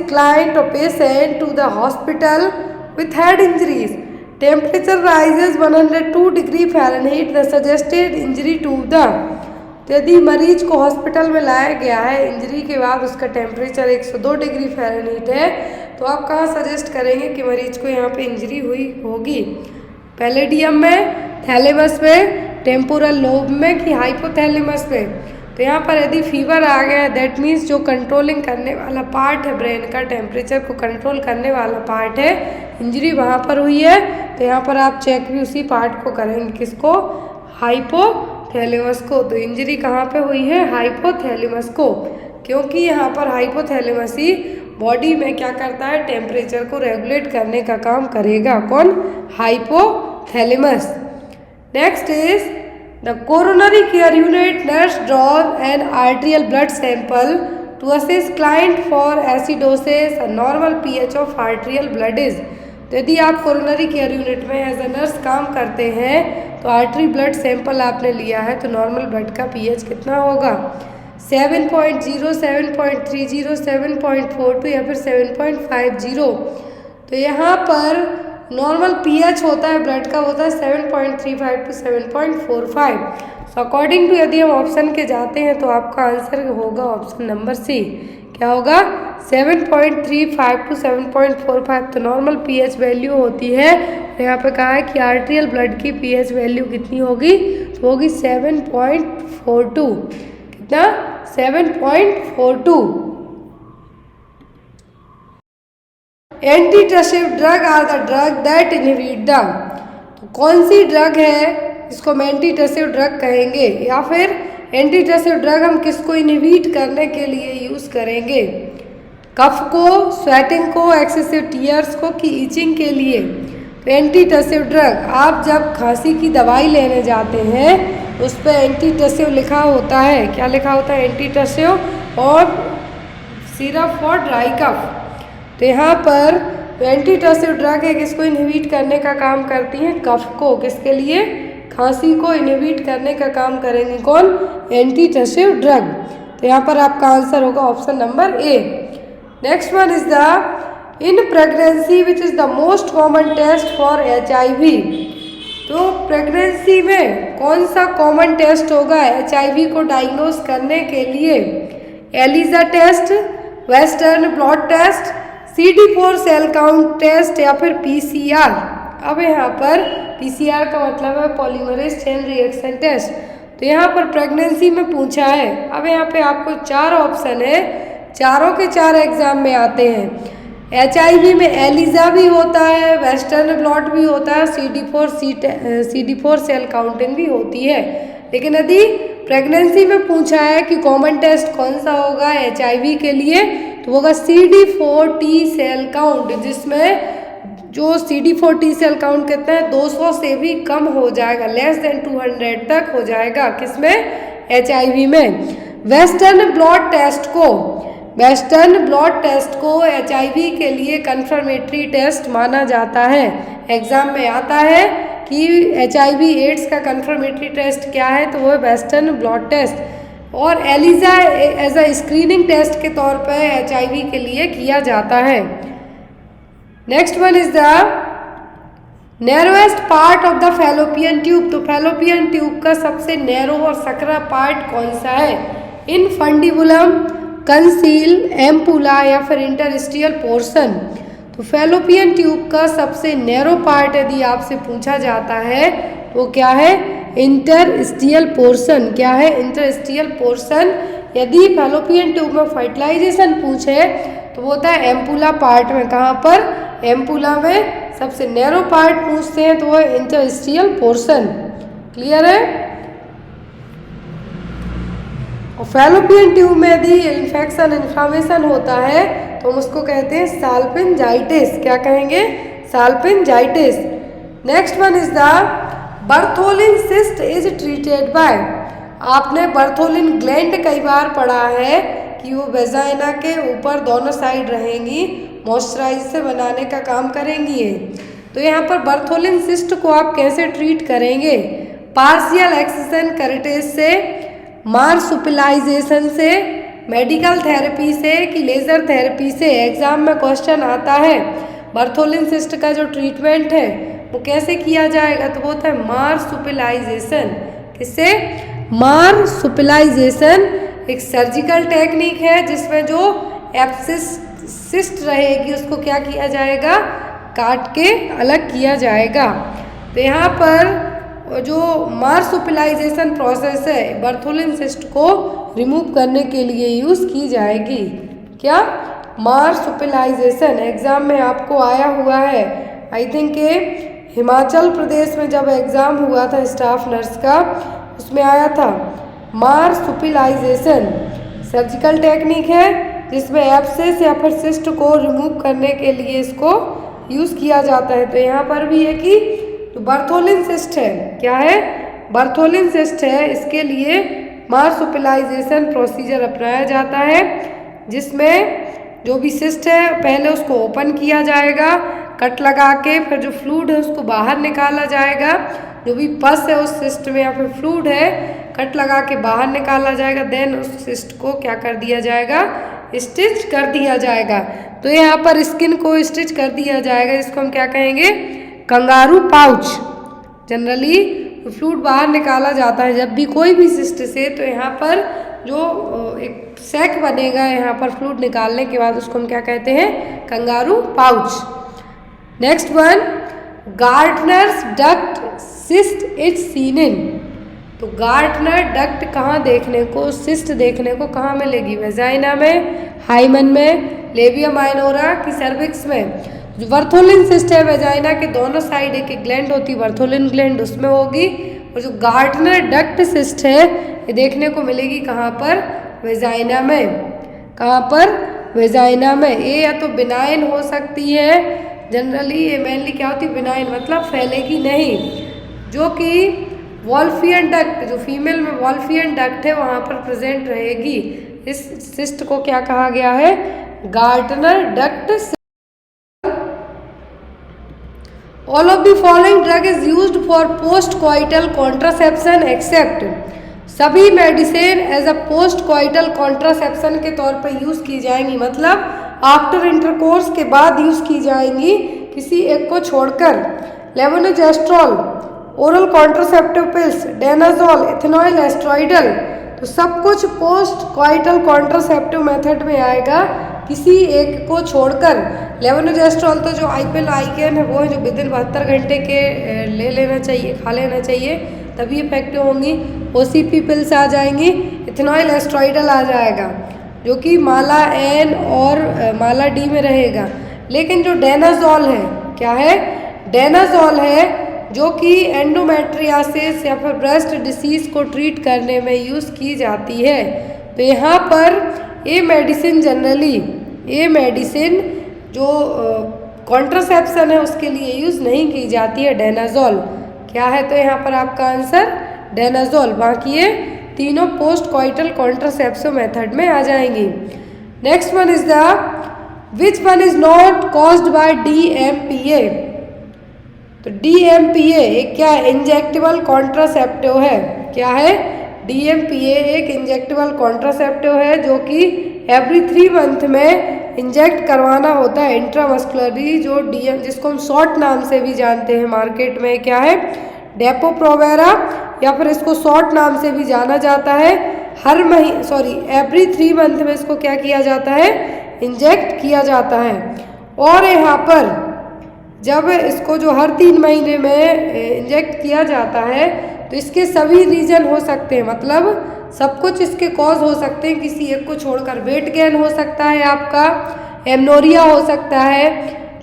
client or patient to the hospital with head injuries, temperature rises 102 degree Fahrenheit, the suggested injury to the। तो यदि मरीज को हॉस्पिटल में लाया गया है, इंजरी के बाद उसका टेम्परेचर 102 डिग्री फ़ारेनहीट है, तो आप कहाँ सजेस्ट करेंगे कि मरीज को यहाँ पे इंजरी हुई होगी? पैलेडियम में, थैलेमस में, टेम्पोरल लोब में कि हाइपोथैलेमस में? तो यहाँ पर यदि फीवर आ गया, दैट मीन्स जो कंट्रोलिंग करने वाला पार्ट है ब्रेन का, टेम्परेचर को कंट्रोल करने वाला पार्ट है, इंजरी वहाँ पर हुई है, तो यहाँ पर आप चेक भी उसी पार्ट को करेंगे। किसको? हाइपोथैलेमस को। तो इंजरी कहाँ पे हुई है? हाइपोथैलेमस को, क्योंकि यहाँ पर हाइपोथैलेमस ही बॉडी में क्या करता है? टेम्परेचर को रेगुलेट करने का काम करेगा। कौन? Hypothalamus. Next is the coronary care unit nurse draws an arterial blood sample to assess client for acidosis, a normal pH of arterial blood is। तो यदि आप कोरोनरी केयर यूनिट में एज ए नर्स काम करते हैं तो artery blood sample आपने लिया है तो नॉर्मल ब्लड का पीएच कितना होगा? 7.0, 7.30, 7.42 या फिर 7.50। तो यहाँ पर नॉर्मल पीएच होता है ब्लड का, होता है 7.35 टू 7.45। सो अकॉर्डिंग टू यदि हम ऑप्शन के जाते हैं तो आपका आंसर होगा ऑप्शन नंबर सी। क्या होगा? 7.35 टू 7.45। तो नॉर्मल पीएच वैल्यू होती है। तो यहाँ पे कहा है कि आर्टेरियल ब्लड की पीएच वैल्यू कितनी होगी? तो होगी 7.42। कितना? 7.42। Antitussive drug are the drug that inhibit the. तो कौन सी ड्रग है इसको हम एंटीटसिव ड्रग कहेंगे, या फिर एंटीटसिव ड्रग हम किसको इनहिबिट करने के लिए यूज़ करेंगे? कफ को, स्वेटिंग को, एक्सेसिव टीयर्स को कि ईचिंग के लिए? तो एंटीटसिव ड्रग, आप जब खांसी की दवाई लेने जाते हैं उस पर एंटीटसिव लिखा होता है। क्या लिखा होता है? एंटीटसिव और सिरप फॉर ड्राई कफ। तो यहाँ पर एंटीटसिव ड्रग है किसको इनहिबिट करने का काम करती हैं? कफ को। किसके लिए? खांसी को इनहिबिट करने का काम करेंगे कौन? Antitussive drug. तो यहाँ पर आपका आंसर होगा option number A. Next one is the in pregnancy which is the most common test for HIV। तो प्रेगनेंसी में कौन सा कॉमन टेस्ट होगा HIV को डायग्नोज करने के लिए? ELISA test, western blot test, CD4 cell count test या फिर PCR। अब यहाँ पर PCR का मतलब है पॉलीमरेज चेन रिएक्शन टेस्ट। तो यहाँ पर प्रेगनेंसी में पूछा है। अब यहाँ पे आपको 4 ऑप्शन है, चारों के 4 एग्जाम में आते हैं। HIV में एलिजा भी होता है, वेस्टर्न ब्लॉट भी होता है, CD4 सेल काउंटिंग भी होती है। लेकिन यदि प्रेगनेंसी में पूछा है कि कॉमन टेस्ट कौन सा होगा HIV के लिए, तो होगा CD4 T सेल काउंट, जिसमें जो CD4 T सेल काउंट कितना है? 200 से भी कम हो जाएगा, लेस देन 200 तक हो जाएगा। किसमें? HIV में। वेस्टर्न ब्लॉट टेस्ट को HIV के लिए कंफर्मेटरी टेस्ट माना जाता है। एग्जाम में आता है कि HIV एड्स का कंफर्मेटरी टेस्ट क्या है, तो वो है वेस्टर्न ब्लॉट टेस्ट। और ELISA as a screening test के तौर पर HIV के लिए किया जाता है। Next one is the narrowest part of the fallopian tube. तो फैलोपियन ट्यूब का सबसे नैरो और सकरा पार्ट कौन सा है? इनफंडिबुलम, कंसील, एम्पुला या फिर इंटरस्टिशियल पोर्शन। तो फैलोपियन ट्यूब का सबसे नैरो पार्ट यदि आपसे पूछा जाता है तो क्या है? Interstitial portion. क्या है? Interstitial portion. यदि फैलोपियन ट्यूब में फर्टिलाइजेशन पूछे तो वो होता है एम्पुला पार्ट में। कहाँ पर? एम्पुला में। सबसे नैरो पार्ट पूछते हैं तो वो है इंटरस्टिशियल पोर्शन। क्लियर है? और फैलोपियन ट्यूब में यदि इन्फेक्शन इन्फ्लामेशन होता है तो हम उसको कहते हैं साल्पिंजाइटिस। क्या कहेंगे? Salpingitis. Next one is the Bartholin cyst is treated by. आपने बर्थोलिन ग्लैंड कई बार पढ़ा है कि वो वेजाइना के ऊपर दोनों साइड रहेंगी, मॉइस्चराइज से बनाने का काम करेंगी ये। तो यहाँ पर बर्थोलिन सिस्ट को आप कैसे ट्रीट करेंगे? पार्शियल एक्सिशन करेटेज से, मार्सुपिलाइजेशन से, मेडिकल थेरेपी से कि लेज़र थेरेपी से। एग्जाम में क्वेश्चन आता है बर्थोलिन सिस्ट का जो ट्रीटमेंट है वो कैसे किया जाएगा, तो वो होता है मार्सुपिलाइजेशन। किससे? मार्सुपिलाइजेशन एक सर्जिकल टेक्निक है जिसमें जो एब्सिस सिस्ट रहेगी उसको क्या किया जाएगा? काट के अलग किया जाएगा। तो यहाँ पर जो मार्सुपिलाइजेशन प्रोसेस है बर्थोलिन सिस्ट को रिमूव करने के लिए यूज़ की जाएगी। क्या? मार्सुपिलाइजेशन। एग्ज़ाम में आपको आया हुआ है, आई थिंक हिमाचल प्रदेश में जब एग्ज़ाम हुआ था स्टाफ नर्स का, उसमें आया था मार्सुपिलाइजेशन। सर्जिकल टेक्निक है जिसमें एब्सेस या फिर सिस्ट को रिमूव करने के लिए इसको यूज़ किया जाता है। तो यहाँ पर भी है कि तो बर्थोलिन सिस्ट है। क्या है? बर्थोलिन सिस्ट है। इसके लिए मार्सुपिलाइजेशन प्रोसीजर अपनाया जाता है जिसमें जो भी सिस्ट है पहले उसको ओपन किया जाएगा कट लगा के, फिर जो फ्लूइड है उसको बाहर निकाला जाएगा। जो भी पस है उस सिस्ट में या फिर फ्लूइड है कट लगा के बाहर निकाला जाएगा। देन उस सिस्ट को क्या कर दिया जाएगा? स्टिच कर दिया जाएगा। तो यहाँ पर स्किन को स्टिच कर दिया जाएगा, इसको हम क्या कहेंगे? Kangaroo pouch. जनरली फ्लूइड बाहर निकाला जाता है जब भी कोई भी सिस्ट से, तो यहाँ पर जो एक सैक बनेगा यहाँ पर फ्लूइड निकालने के बाद उसको हम क्या कहते हैं? Kangaroo pouch. Next one, Gardner's duct cyst is seen in. तो गार्डनर डक्ट कहाँ देखने को, सिस्ट देखने को कहाँ मिलेगी? वेजाइना में, हाइमन में, लेबिया माइनोरा की सर्विक्स में। जो बर्थोलिन सिस्ट है वेजाइना के दोनों साइड एक ग्लैंड होती है बर्थोलिन ग्लैंड, उसमें होगी। और जो गार्डनर डक्ट सिस्ट है ये देखने को मिलेगी कहाँ पर? वेजाइना में। कहाँ पर? वेजाइना में। ये या तो बिनाइन हो सकती है, जनरली ये मेनली क्या होती है? बिनाइन मतलब फैलेगी नहीं। जो कि वॉल्फियन डक्ट, जो फीमेल में वॉल्फियन डक्ट है वहाँ पर प्रेजेंट रहेगी। इस सिस्ट को क्या कहा गया है? Gartner duct. All of the following drug is used for post coital contraception except. सभी medicine as a post coital contraception के तौर पर यूज़ की जाएंगी, मतलब आफ्टर इंटरकोर्स के बाद यूज़ की जाएंगी किसी एक को छोड़कर। Levonorgestrel, oral contraceptive pills, डेनाजोल, ethanoyl oestradiol, तो सब कुछ पोस्ट कॉइटल कॉन्ट्रासेप्टिव मेथड में आएगा किसी एक को छोड़कर। लेवोनोजेस्ट्रॉल तो जो आईपिल आइकेन है वो है जो विदिन 72 घंटे के ले लेना चाहिए, खा लेना चाहिए, तभी इफेक्टिव होंगी। ओसीपी पिल्स आ जाएंगी। इथेनॉइल एस्ट्रॉइडल आ जाएगा जो कि माला एन और माला डी में रहेगा। लेकिन जो डेनाजोल है, क्या है? डेनाजोल है जो कि एंडोमेट्रियासिस या फिर ब्रेस्ट डिसीज़ को ट्रीट करने में यूज़ की जाती है। तो यहाँ पर ये मेडिसिन जनरली, ये मेडिसिन जो कॉन्ट्रासेप्शन है उसके लिए यूज़ नहीं की जाती है, डेनाजोल। क्या है? तो यहाँ पर आपका आंसर डेनाजोल। बाकी ये तीनों पोस्ट कॉइटल कॉन्ट्रासेप्टिव मेथड में आ जाएंगी। Next one is the which one is not caused by DMPA। तो DMPA एक क्या है, इंजेक्टेबल कॉन्ट्रासेप्टिव है। क्या है? DMPA एक इंजेक्टेबल कॉन्ट्रासेप्टिव है जो कि एवरी 3 मंथ में इंजेक्ट करवाना होता है इंट्रामस्कुलरली, जो DM जिसको हम शॉर्ट नाम से भी जानते हैं मार्केट में, क्या है, डेपो-प्रोवेरा, या फिर इसको शॉर्ट नाम से भी जाना जाता है। एवरी 3 मंथ में इसको क्या किया जाता है, इंजेक्ट किया जाता है। और यहाँ पर जब इसको जो हर 3 महीने में इंजेक्ट किया जाता है तो इसके सभी रीजन हो सकते हैं, मतलब सब कुछ इसके कॉज हो सकते हैं, किसी एक को छोड़कर वेट गेन हो सकता है, आपका एमनोरिया हो सकता है,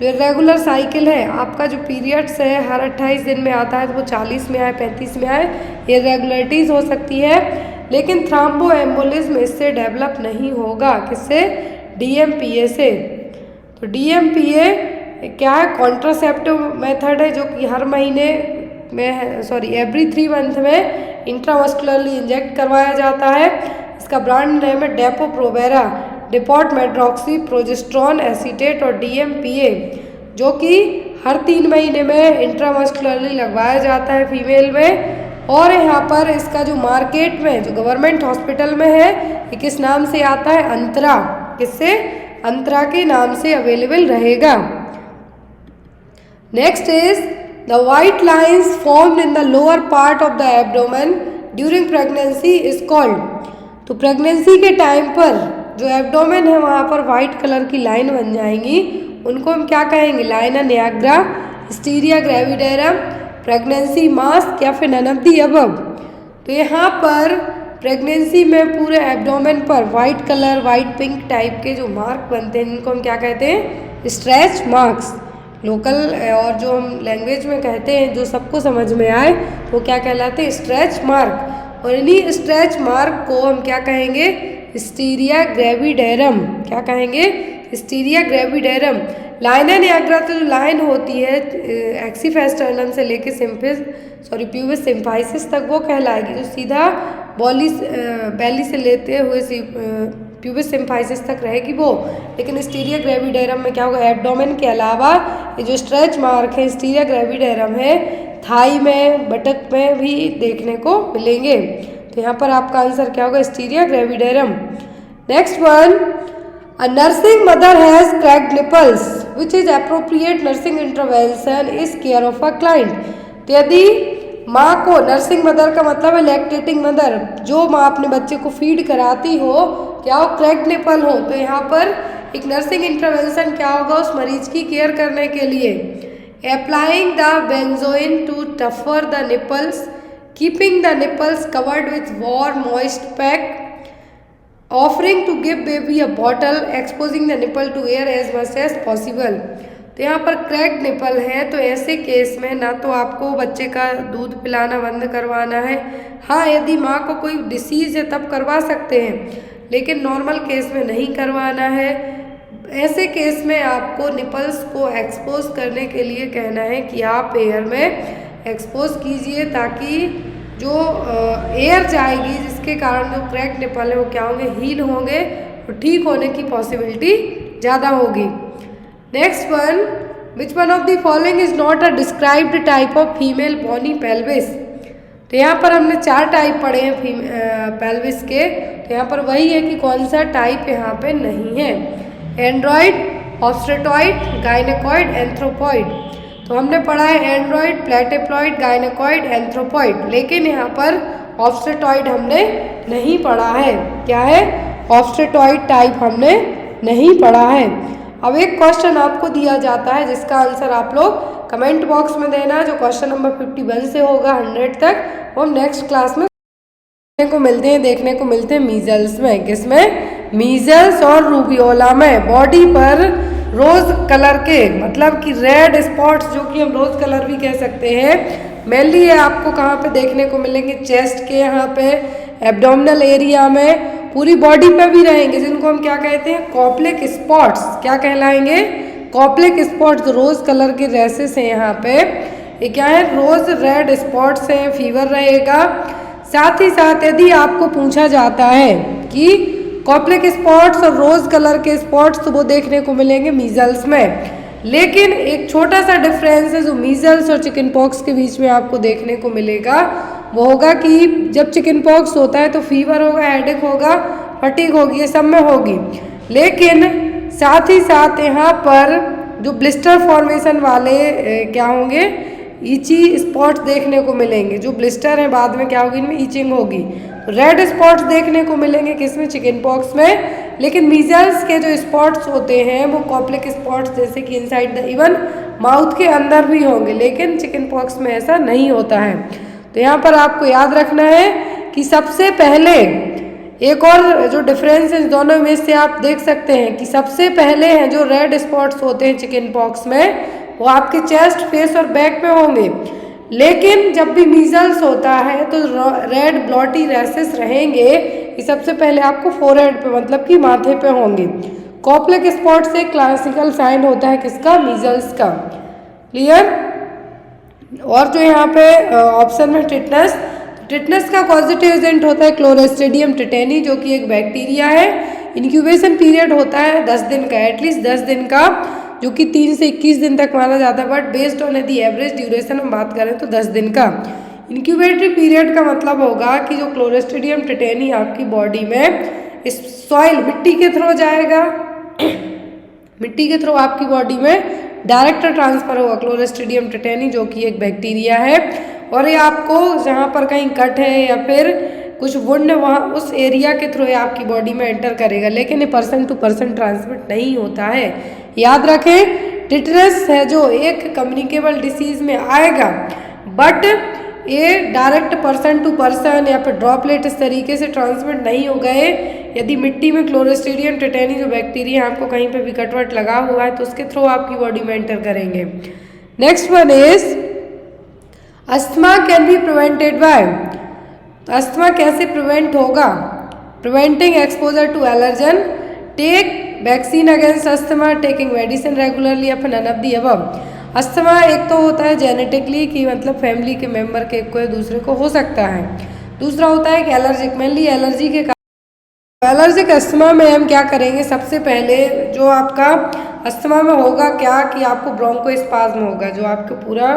जो रेगुलर साइकिल है आपका, जो पीरियड्स है हर 28 दिन में आता है तो वो 40 में आए, 35 में आए, ये रेगुलरिटीज हो सकती है। लेकिन थ्राम्बो एम्बोलिज्म इससे डेवलप नहीं होगा, किससे, DMPA से। तो DMPA क्या है, कॉन्ट्रासेप्टिव मेथड है जो कि हर महीने में एवरी 3 मंथ में इंट्रामस्कुलरली इंजेक्ट करवाया जाता है। इसका ब्रांड नेम है डेपो-प्रोवेरा, डिपॉट मेड्रॉक्सी प्रोजेस्ट्रॉन एसीटेट, और DMPA जो कि हर 3 महीने में इंट्रामस्कुलरली लगवाया जाता है फीमेल में। और यहाँ पर इसका जो मार्केट में, जो गवर्नमेंट हॉस्पिटल में है, ये किस नाम से आता है, अंतरा, किससे, अंतरा के नाम से अवेलेबल रहेगा। Next is the white lines formed in the lower part of the abdomen during pregnancy is called. तो प्रेगनेंसी के टाइम पर जो एब्डोमेन है वहाँ पर व्हाइट कलर की लाइन बन जाएंगी, उनको हम क्या कहेंगे, लाइना nigra, hysteria gravidarum, pregnancy mask, या फिर नन ऑफ द अबव। तो यहाँ पर प्रेगनेंसी में पूरे एब्डोमेन पर white colour, white pink type के जो मार्क बनते हैं, जिनको हम क्या कहते हैं, स्ट्रेच मार्क्स। लोकल और जो हम लैंग्वेज में कहते हैं, जो सबको समझ में आए, वो क्या कहलाते हैं, स्ट्रेच मार्क। और इन्हीं स्ट्रेच मार्क को हम क्या कहेंगे, हिस्टीरिया ग्रेविडेरम। क्या कहेंगे, हिस्टीरिया ग्रेविडेरम। लाइना निग्रा तो जो लाइन होती है एक्सीफेस्टर्नम से लेके प्यूबिस सिम्फाइसिस तक, वो कहलाएगी, जो सीधा बेली से लेते हुए प्यूबिस सिम्फाइसिस तक रहेगी वो। लेकिन हिस्टीरिया ग्रेविडेरम में क्या होगा, एब्डोमेन के अलावा ये जो स्ट्रेच मार्क है हिस्टीरिया ग्रेविडेरम है, थाई में, बटक में भी देखने को मिलेंगे। तो यहाँ पर आपका आंसर क्या होगा, hysteria gravidarum. Next one, a nursing mother has cracked nipples which is appropriate nursing intervention is care of a client. तो यदि माँ को, नर्सिंग मदर का मतलब है लैक्टेटिंग मदर, जो माँ अपने बच्चे को फीड कराती हो, क्या हो, क्रैक्ड निपल हो, तो यहाँ पर एक नर्सिंग इंटरवेंशन क्या होगा, उस मरीज की केयर करने के लिए, applying the benzoin to tougher the nipples, keeping the nipples covered with warm moist pack, offering to give baby a bottle, exposing the nipple to air as much as possible. तो यहाँ पर cracked nipple है, तो ऐसे case में ना तो आपको बच्चे का दूध पिलाना बंद करवाना है, हाँ यदि माँ को कोई डिसीज़ है तब करवा सकते हैं, लेकिन नॉर्मल केस में नहीं करवाना है। ऐसे केस में आपको निपल्स को एक्सपोज करने के लिए कहना है कि आप एयर में एक्सपोज कीजिए, ताकि जो एयर जाएगी जिसके कारण जो क्रैक्ड निपल है वो क्या होंगे, हील होंगे, और ठीक होने की पॉसिबिलिटी ज़्यादा होगी। Next one, which one of the following is not a described type of female bony pelvis. तो यहाँ पर हमने 4 टाइप पढ़े हैं पेल्विस के, तो यहाँ पर वही है कि कौन सा टाइप यहाँ पे नहीं है, एंड्रॉइड, ऑब्स्टेटॉइड, गायनेकॉइड, एंथ्रोपॉइड। तो हमने पढ़ा है एंड्रॉइड, प्लेटिप्लॉइड, गायनेकॉइड, एंथ्रोपॉइड, लेकिन यहाँ पर ऑब्स्टेटॉइड हमने नहीं पढ़ा है। क्या है, ऑब्स्टेटॉइड टाइप हमने नहीं पढ़ा है। अब एक क्वेश्चन आपको दिया जाता है जिसका आंसर आप लोग कमेंट बॉक्स में देना, जो क्वेश्चन नंबर 51 से होगा 100 तक, वो हम नेक्स्ट क्लास में देखने को मिलते हैं मीजल्स में। किसमें, मीजल्स और रूबियोला में। बॉडी पर रोज कलर के, मतलब कि रेड स्पॉट्स, जो कि हम रोज कलर भी कह सकते हैं, मेनली ये आपको कहाँ पे देखने को मिलेंगे, चेस्ट के यहाँ पे, एब्डोमिनल एरिया में, पूरी बॉडी पे भी रहेंगे, जिनको हम क्या कहते हैं, कॉप्लेक स्पॉट्स। क्या कहलाएंगे, कॉप्लेक स्पॉट्स। रोज कलर के रैसेस हैं यहाँ पे, ये क्या है, रोज रेड स्पॉट्स हैं, फीवर रहेगा। साथ ही साथ यदि आपको पूछा जाता है कि कॉप्लेक स्पॉट्स और रोज कलर के स्पॉट्स, तो वो देखने को मिलेंगे मीजल्स में। लेकिन एक छोटा सा डिफरेंस है जो मीजल्स और चिकन पॉक्स के बीच में आपको देखने को मिलेगा, वो होगा कि जब चिकन पॉक्स होता है तो फीवर होगा, हेडेक होगा, फटीग होगी, ये सब में होगी। लेकिन साथ ही साथ यहाँ पर जो ब्लिस्टर फॉर्मेशन वाले क्या होंगे, ईची स्पॉट्स देखने को मिलेंगे। जो ब्लिस्टर हैं बाद में क्या होगी, इनमें ईचिंग होगी। रेड स्पॉट्स देखने को मिलेंगे किसमें, चिकन पॉक्स में। लेकिन मीजल्स के जो स्पॉट्स होते हैं वो कॉप्लिक स्पॉट्स जैसे कि इनसाइड द इवन माउथ के अंदर भी होंगे, लेकिन चिकन पॉक्स में ऐसा नहीं होता है। तो यहाँ पर आपको याद रखना है कि सबसे पहले एक और जो डिफरेंस है दोनों में से आप देख सकते हैं कि सबसे पहले हैं जो रेड स्पॉट्स होते हैं चिकन पॉक्स में, वो आपके चेस्ट, फेस और बैक पे होंगे। लेकिन जब भी मीजल्स होता है तो रेड ब्लॉटी रैसेस रहेंगे, ये सबसे पहले आपको फोरहेड पे मतलब कि माथे पे होंगे। कॉप्लिक स्पॉट्स एक क्लासिकल साइन होता है किसका, मीजल्स का। क्लियर। और जो यहाँ पे ऑप्शन में टिटनस, टिटनस का पॉजिटिव एजेंट होता है क्लोस्ट्रीडियम टिटेनी, जो कि एक बैक्टीरिया है। इंक्यूबेशन पीरियड होता है 10 दिन का, एटलीस्ट 10 दिन का, जो कि 3 से 21 दिन तक माना जाता है। बट बेस्ड ऑन यदि एवरेज ड्यूरेशन हम बात करें तो 10 दिन का। इंक्यूबेटरी पीरियड का मतलब होगा कि जो क्लोस्ट्रीडियम टिटेनी आपकी बॉडी में इस सॉइल मिट्टी के थ्रू जाएगा, मिट्टी के थ्रू आपकी बॉडी में डायरेक्ट ट्रांसफर होगा क्लोस्ट्रीडियम टिटेनी, जो कि एक बैक्टीरिया है। और ये आपको जहाँ पर कहीं कट है या फिर कुछ वुंड है वहाँ उस एरिया के थ्रू आपकी बॉडी में एंटर करेगा, लेकिन ये पर्सन टू पर्सन ट्रांसमिट नहीं होता है। याद रखें, टिटनस है जो एक कम्युनिकेबल डिसीज में आएगा, बट ये डायरेक्ट पर्सन टू पर्सन या फिर ड्रॉपलेट इस तरीके से ट्रांसमिट नहीं हो गए। यदि मिट्टी में क्लोस्ट्रीडियम टिटेनी जो बैक्टीरिया आपको कहीं पे भी कटवट लगा हुआ है तो उसके थ्रू आपकी बॉडी में एंटर करेंगे। Next one is asthma can be prevented by. तो अस्थमा कैसे प्रिवेंट होगा, preventing exposure to allergen, take vaccine against asthma, taking medicine regularly या फिर none of the above. Asthma एक तो होता है जेनेटिकली कि मतलब फैमिली के मेंबर के कोई दूसरे को हो सकता है, दूसरा होता है कि एलर्जिक, मेनली एलर्जी के कारण। एलर्जिक अस्थमा में हम क्या करेंगे, सबसे पहले जो आपका अस्थमा में होगा क्या कि आपको ब्रोंकोस्पाज्म होगा, जो आपके पूरा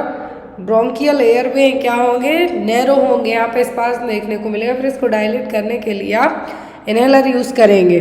ब्रोंकियल एयरवे क्या होंगे, नैरो होंगे, यहाँ पे स्पाज्म देखने को मिलेगा। फिर इसको डायलेट करने के लिए आप इनहेलर यूज़ करेंगे।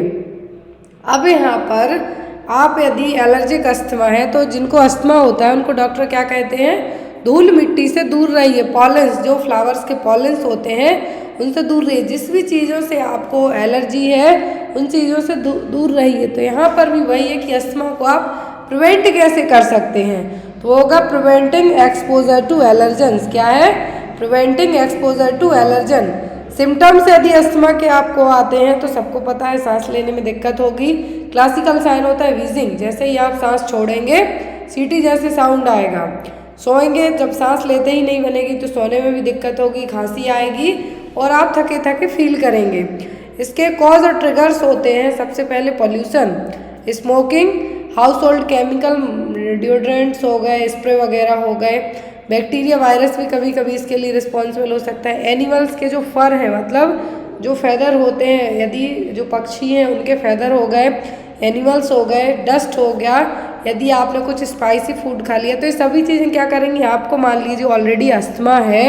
अब यहाँ पर आप यदि एलर्जिक अस्थमा है तो जिनको अस्थमा होता है उनको डॉक्टर क्या कहते हैं, धूल मिट्टी से दूर रहिए, पॉलेंस जो फ्लावर्स के पॉलेंस होते हैं उनसे दूर रहिए। जिस भी चीज़ों से आपको एलर्जी है उन चीज़ों से दूर रहिए। तो यहाँ पर भी वही है कि अस्थमा को आप प्रिवेंट कैसे कर सकते हैं, तो होगा प्रिवेंटिंग एक्सपोजर टू एलर्जेंस। क्या है, preventing exposure to allergen. Symptoms यदि अस्थमा के आपको आते हैं तो सबको पता है सांस लेने में दिक्कत होगी। क्लासिकल साइन होता है वीजिंग, जैसे ही आप सांस छोड़ेंगे सीटी जैसे साउंड आएगा। सोएंगे, जब सांस लेते ही नहीं बनेगी तो सोने में भी दिक्कत होगी, खांसी आएगी और आप थके थके फील करेंगे। इसके कॉज और ट्रिगर्स होते हैं, सबसे पहले pollution, smoking, house hold chemical, deodorants हो गए, स्प्रे वगैरह हो गए। बैक्टीरिया, वायरस भी कभी कभी इसके लिए रिस्पॉन्सिबल हो सकता है। एनिमल्स के जो फर हैं, मतलब जो फैदर होते हैं, यदि जो पक्षी हैं उनके फैदर हो गए, एनिमल्स हो गए, डस्ट हो गया, यदि आपने कुछ स्पाइसी फूड खा लिया, तो ये सभी चीज़ें क्या करेंगी, आपको मान लीजिए ऑलरेडी अस्थमा है,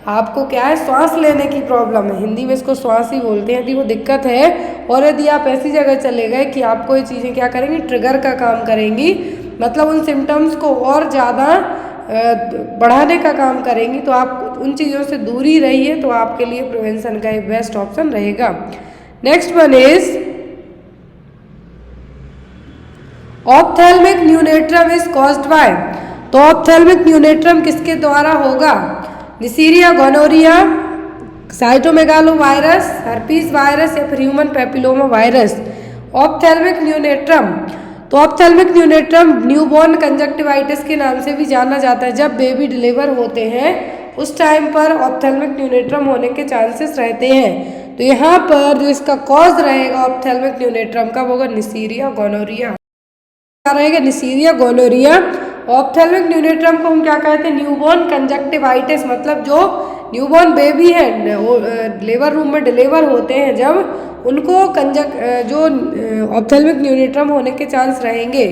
आपको क्या है, सांस लेने की प्रॉब्लम है, हिंदी में इसको श्वास ही बोलते हैं, यदि वो दिक्कत है और यदि आप ऐसी जगह चले गए कि आपको ये चीज़ें क्या करेंगी, ट्रिगर का काम करेंगी, मतलब उन सिम्टम्स को और ज़्यादा बढ़ाने का काम करेंगी, तो आप उन चीज़ों से दूर ही रहिए, तो आपके लिए प्रिवेंशन का एक बेस्ट ऑप्शन रहेगा। Next one is ophthalmic neonatorum is caused by. तो ऑप्थेल्मिक न्यूनेट्रम किसके द्वारा होगा, Neisseria gonorrhoea, cytomegalo virus, herpes virus या फिर human papilloma virus. Ophthalmic neonatorum, तो ऑप्थेल्मिक न्यूनेट्रम न्यूबॉर्न कंजक्टिवाइटिस के नाम से भी जाना जाता है। जब बेबी डिलीवर होते हैं उस टाइम पर ऑप्थेल्मिक न्यूनेट्रम होने के चांसेस रहते हैं। तो यहाँ पर जो इसका कॉज रहेगा ऑप्थेल्मिक न्यूनेट्रम का वो होगा निसीरिया गोनोरिया, क्या रहेगा, निसीरिया गोनोरिया। ऑप्थेल्मिक न्यूनेट्रम को हम क्या कहते हैं, न्यूबॉर्न कंजक्टिवाइटिस, मतलब जो न्यूबॉर्न बेबी है लेबर रूम में डिलीवर होते हैं जब, उनको जो ऑप्थेल्मिक न्यूनेट्रम होने के चांस रहेंगे,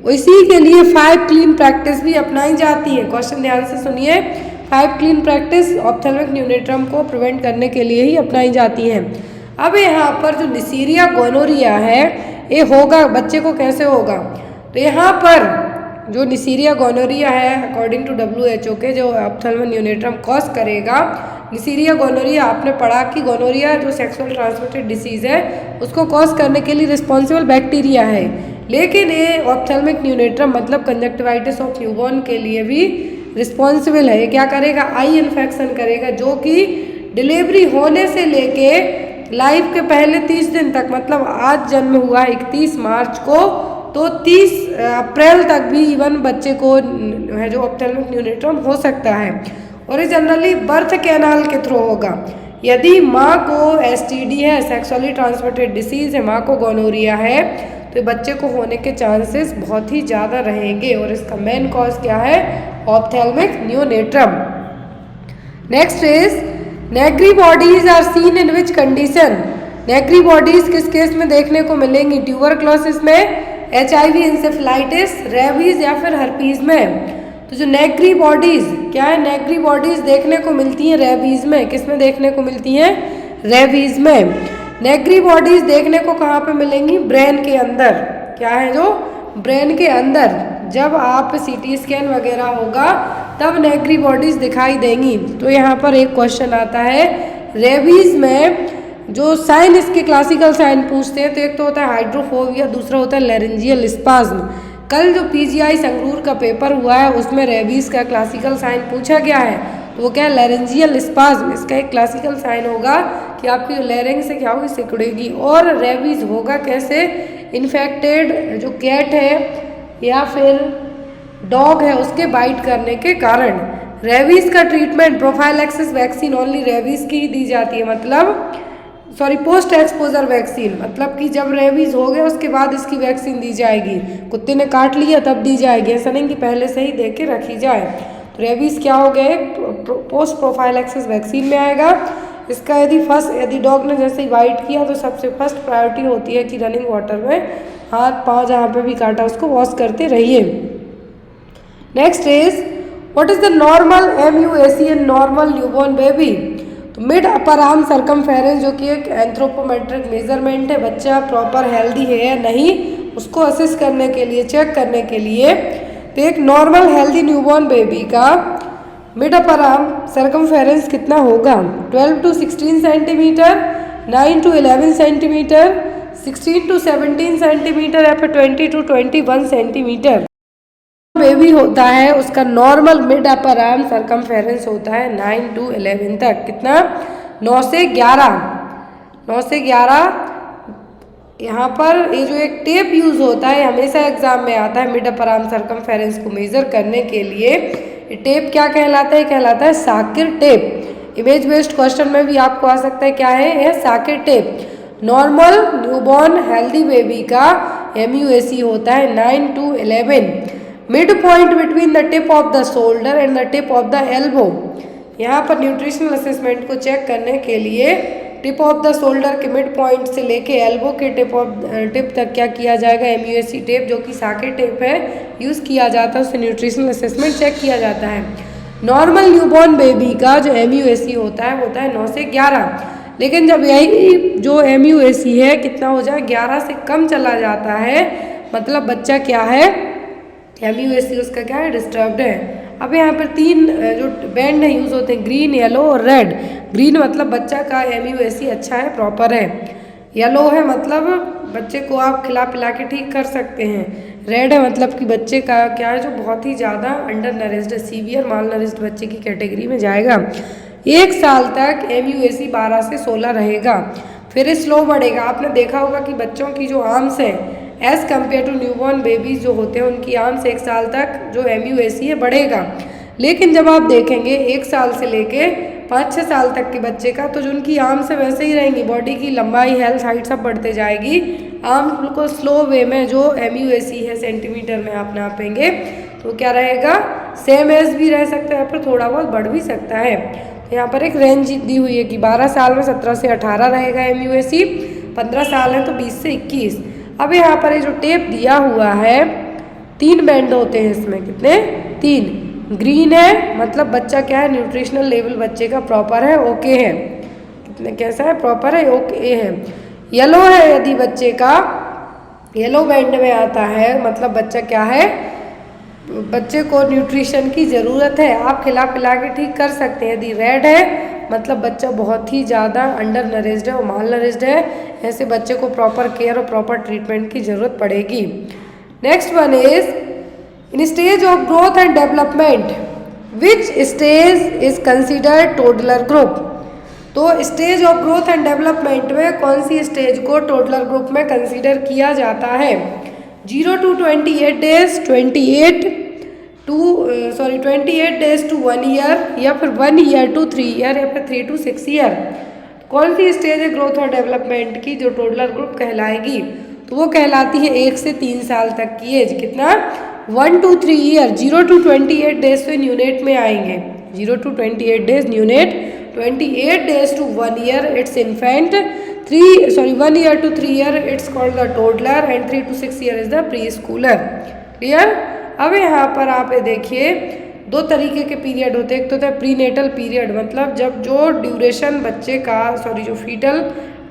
इसी के लिए 5 क्लीन प्रैक्टिस भी अपनाई जाती है। क्वेश्चन ध्यान से सुनिए, 5 क्लीन प्रैक्टिस ऑप्थेल्मिक न्यूनेट्रम को प्रिवेंट करने के लिए ही अपनाई जाती हैं। अब यहाँ पर जो निसीरिया गोनोरिया है ये होगा बच्चे को कैसे होगा, तो यहाँ पर जो निसीरिया गोनोरिया है अकॉर्डिंग टू WHO के जो ऑप्थेल्मिक न्यूनेट्रम कॉज करेगा, निसीरिया गोनोरिया आपने पढ़ा कि गोनोरिया जो सेक्सुअल ट्रांसमिटेड डिसीज है उसको कॉज करने के लिए रिस्पॉन्सिबल बैक्टीरिया है, लेकिन ये ऑप्थेल्मिक न्यूनेट्रम मतलब कंजक्टिवाइटिस ऑफ न्यूबॉर्न के लिए भी रिस्पॉन्सिबल है। ये क्या करेगा, आई इन्फेक्शन करेगा, जो कि डिलीवरी होने से लेके लाइफ के पहले 30 दिन तक, मतलब आज जन्म हुआ 31 मार्च को, तो 30 अप्रैल तक भी इवन बच्चे को है जो ऑप्थेल्मिक न्यूनेट्रम हो सकता है। और ये जनरली बर्थ कैनाल के थ्रू होगा। यदि माँ को STD है, सेक्सुअली ट्रांसमिटेड डिसीज है, माँ को गोनोरिया है, तो बच्चे को होने के चांसेस बहुत ही ज़्यादा रहेंगे। और इसका मेन कॉज क्या है, ophthalmic neonatorum. Next is Negri bodies are seen in which condition. Negri bodies किस केस में देखने को मिलेंगी, ट्यूबरक्लोसिस में, HIV इंसेफेलाइटिस, रेबीज या फिर हर्पीज में। तो जो नेग्री बॉडीज क्या है, नेग्री बॉडीज देखने को मिलती हैं रेबीज में। किस में देखने को मिलती हैं, रेबीज में। नेग्री बॉडीज देखने को कहाँ पे मिलेंगी, ब्रेन के अंदर। क्या है, जो ब्रेन के अंदर जब आप CT स्कैन वगैरह होगा तब नेग्री बॉडीज दिखाई देंगी। तो यहाँ पर एक क्वेश्चन आता है, रेबीज में जो साइन, इसके क्लासिकल साइन पूछते हैं, तो एक तो होता है हाइड्रोफोबिया, दूसरा होता है लैरिंजियल स्पाज्म। कल जो PGI संगरूर का पेपर हुआ है उसमें रेबीज का क्लासिकल साइन पूछा गया है, तो वो क्या है, लैरिंजियल स्पाज्म। इसका एक क्लासिकल साइन होगा कि आपकी जो लैरिंग से क्या होगी, सिकुड़ेगी। और रेबीज होगा कैसे, इन्फेक्टेड जो कैट है या फिर डॉग है उसके बाइट करने के कारण। रेबीज का treatment prophylaxis vaccine only rabies की ही दी जाती है, मतलब पोस्ट एक्सपोजर वैक्सीन, मतलब कि जब रेबीज हो गया उसके बाद इसकी वैक्सीन दी जाएगी। कुत्ते ने काट लिया तब दी जाएगी, ऐसा नहीं कि पहले से ही दे के रखी जाए। तो रेबीज क्या हो गया, पोस्ट प्रोफाइलैक्सिस वैक्सीन में आएगा। इसका यदि डॉग ने जैसे ही बाइट किया तो सबसे फर्स्ट प्रायोरिटी होती है कि रनिंग वाटर में हाथ पाँव जहाँ पे भी काटा उसको वॉश करते रहिए। Next is what is the normal MUAC in normal newborn baby. तो मिड अपर आर्म सर्कमफेरेंस जो कि एक एंथ्रोपोमेट्रिक मेजरमेंट है, बच्चा प्रॉपर हेल्दी है या नहीं उसको असेस करने के लिए, चेक करने के लिए। तो एक नॉर्मल हेल्दी न्यूबॉर्न बेबी का मिड अपर आर्म सर्कमफेरेंस कितना होगा, 12 to 16 centimetre, 9 to 11 centimetre, 16 to 17 centimetre या फिर 20 to 21 सेंटीमीटर बेबी होता है। उसका normal mid upper arm circumference होता है 9 to 11 तक। कितना, 9 से 11, 9 से 11। यहाँ पर ये जो एक टेप यूज़ होता है हमेशा एग्जाम में आता है मिड अपर आर्म सर्कमफेरेंस को मेज़र करने के लिए। ये टेप क्या कहलाता है, कहलाता है Sakir tape. Image based question में भी आपको आ सकता है, क्या है यह, Sakir tape. Normal newborn healthy baby का MUAC होता है 9 to 11। Mid point between the tip of the shoulder and the tip of the elbow. यहाँ पर न्यूट्रिशनल असेसमेंट को चेक करने के लिए टिप ऑफ द शोल्डर के मिड पॉइंट से लेके एल्बो के टिप तक क्या किया जाएगा, MUAC टेप जो कि साकिर टेप है यूज़ किया जाता है, उससे न्यूट्रिशनल असेसमेंट चेक किया जाता है। नॉर्मल न्यूबॉर्न बेबी का जो MUAC होता है वो होता है 9 से 11। लेकिन जब यही जो MUAC है कितना हो जाए, 11 से कम चला जाता है, मतलब बच्चा क्या है, MUAC उसका क्या है, डिस्टर्ब्ड है। अब यहाँ पर 3 जो बैंड है यूज़ होते हैं, ग्रीन, येलो और रेड। ग्रीन मतलब बच्चा का MUAC अच्छा है, प्रॉपर है। येलो है मतलब बच्चे को आप खिला पिला के ठीक कर सकते हैं। रेड है मतलब कि बच्चे का क्या है, जो बहुत ही ज़्यादा अंडर नरिश्ड है, सीवियर माल नरिश्ड बच्चे की कैटेगरी में जाएगा। 1 साल तक MUAC 12 से 16 रहेगा, फिर स्लो बढ़ेगा। आपने देखा होगा कि बच्चों की जो आर्म्स हैं as compare to newborn babies जो होते हैं उनकी आर्म्स 1 साल तक जो MUAC है बढ़ेगा। लेकिन जब आप देखेंगे 1 साल से लेके 5-6 साल तक के बच्चे का, तो जो उनकी आर्म्स है वैसे ही रहेंगी, बॉडी की लंबाई, हेल्थ, हाइट सब बढ़ते जाएगी। आर्म्स बिल्कुल स्लो वे में जो MUAC है सेंटीमीटर में आप नापेंगे तो क्या रहेगा, सेम एज भी रह सकता है, फिर थोड़ा बहुत बढ़ भी सकता है। तो यहाँ पर एक रेंज दी हुई है कि 12 साल में 17 से 18 रहेगा MUAC, 15 साल है तो 20 से 21। अब यहाँ पर ये जो टेप दिया हुआ है 3 बैंड होते हैं इसमें, कितने? 3। ग्रीन है मतलब बच्चा क्या है, न्यूट्रिशनल लेवल बच्चे का प्रॉपर है, ओके है। कितने, कैसा है? प्रॉपर है, ओके है। येलो है यदि बच्चे का, येलो बैंड में आता है मतलब बच्चा क्या है, बच्चे को न्यूट्रिशन की ज़रूरत है, आप खिला पिला के ठीक कर सकते हैं। यदि रेड है मतलब बच्चा बहुत ही ज़्यादा अंडर नरिश्ड है और माल नरिश्ड है, ऐसे बच्चे को प्रॉपर केयर और प्रॉपर ट्रीटमेंट की ज़रूरत पड़ेगी। Next one is in stage of growth and development which stage is considered toddler group. तो stage of growth and development में कौन सी स्टेज को टोडलर ग्रुप में कंसीडर किया जाता है? 0 to 28 days, 28 days to 1 year, या फिर 1 ईयर टू 3 ईयर, या फिर 3 to 6 ईयर। कौन सी स्टेज है ग्रोथ और डेवलपमेंट की जो टोडलर ग्रुप कहलाएगी? तो वो कहलाती है 1 से 3 साल तक की एज। कितना? 1 to 3 ईयर। 0 to 28 डेज तो न्यूनेट में आएंगे, 0 to 28 days neonate, 28 days to 1 year it's infant, 1 year to 3 year it's called the toddler, and 3 to 6 year is the preschooler। Clear? अब यहाँ पर आप ये देखिए 2 तरीके के पीरियड होते हैं। एक तो होता है प्रीनेटल पीरियड, मतलब जब जो ड्यूरेशन बच्चे का जो फीटल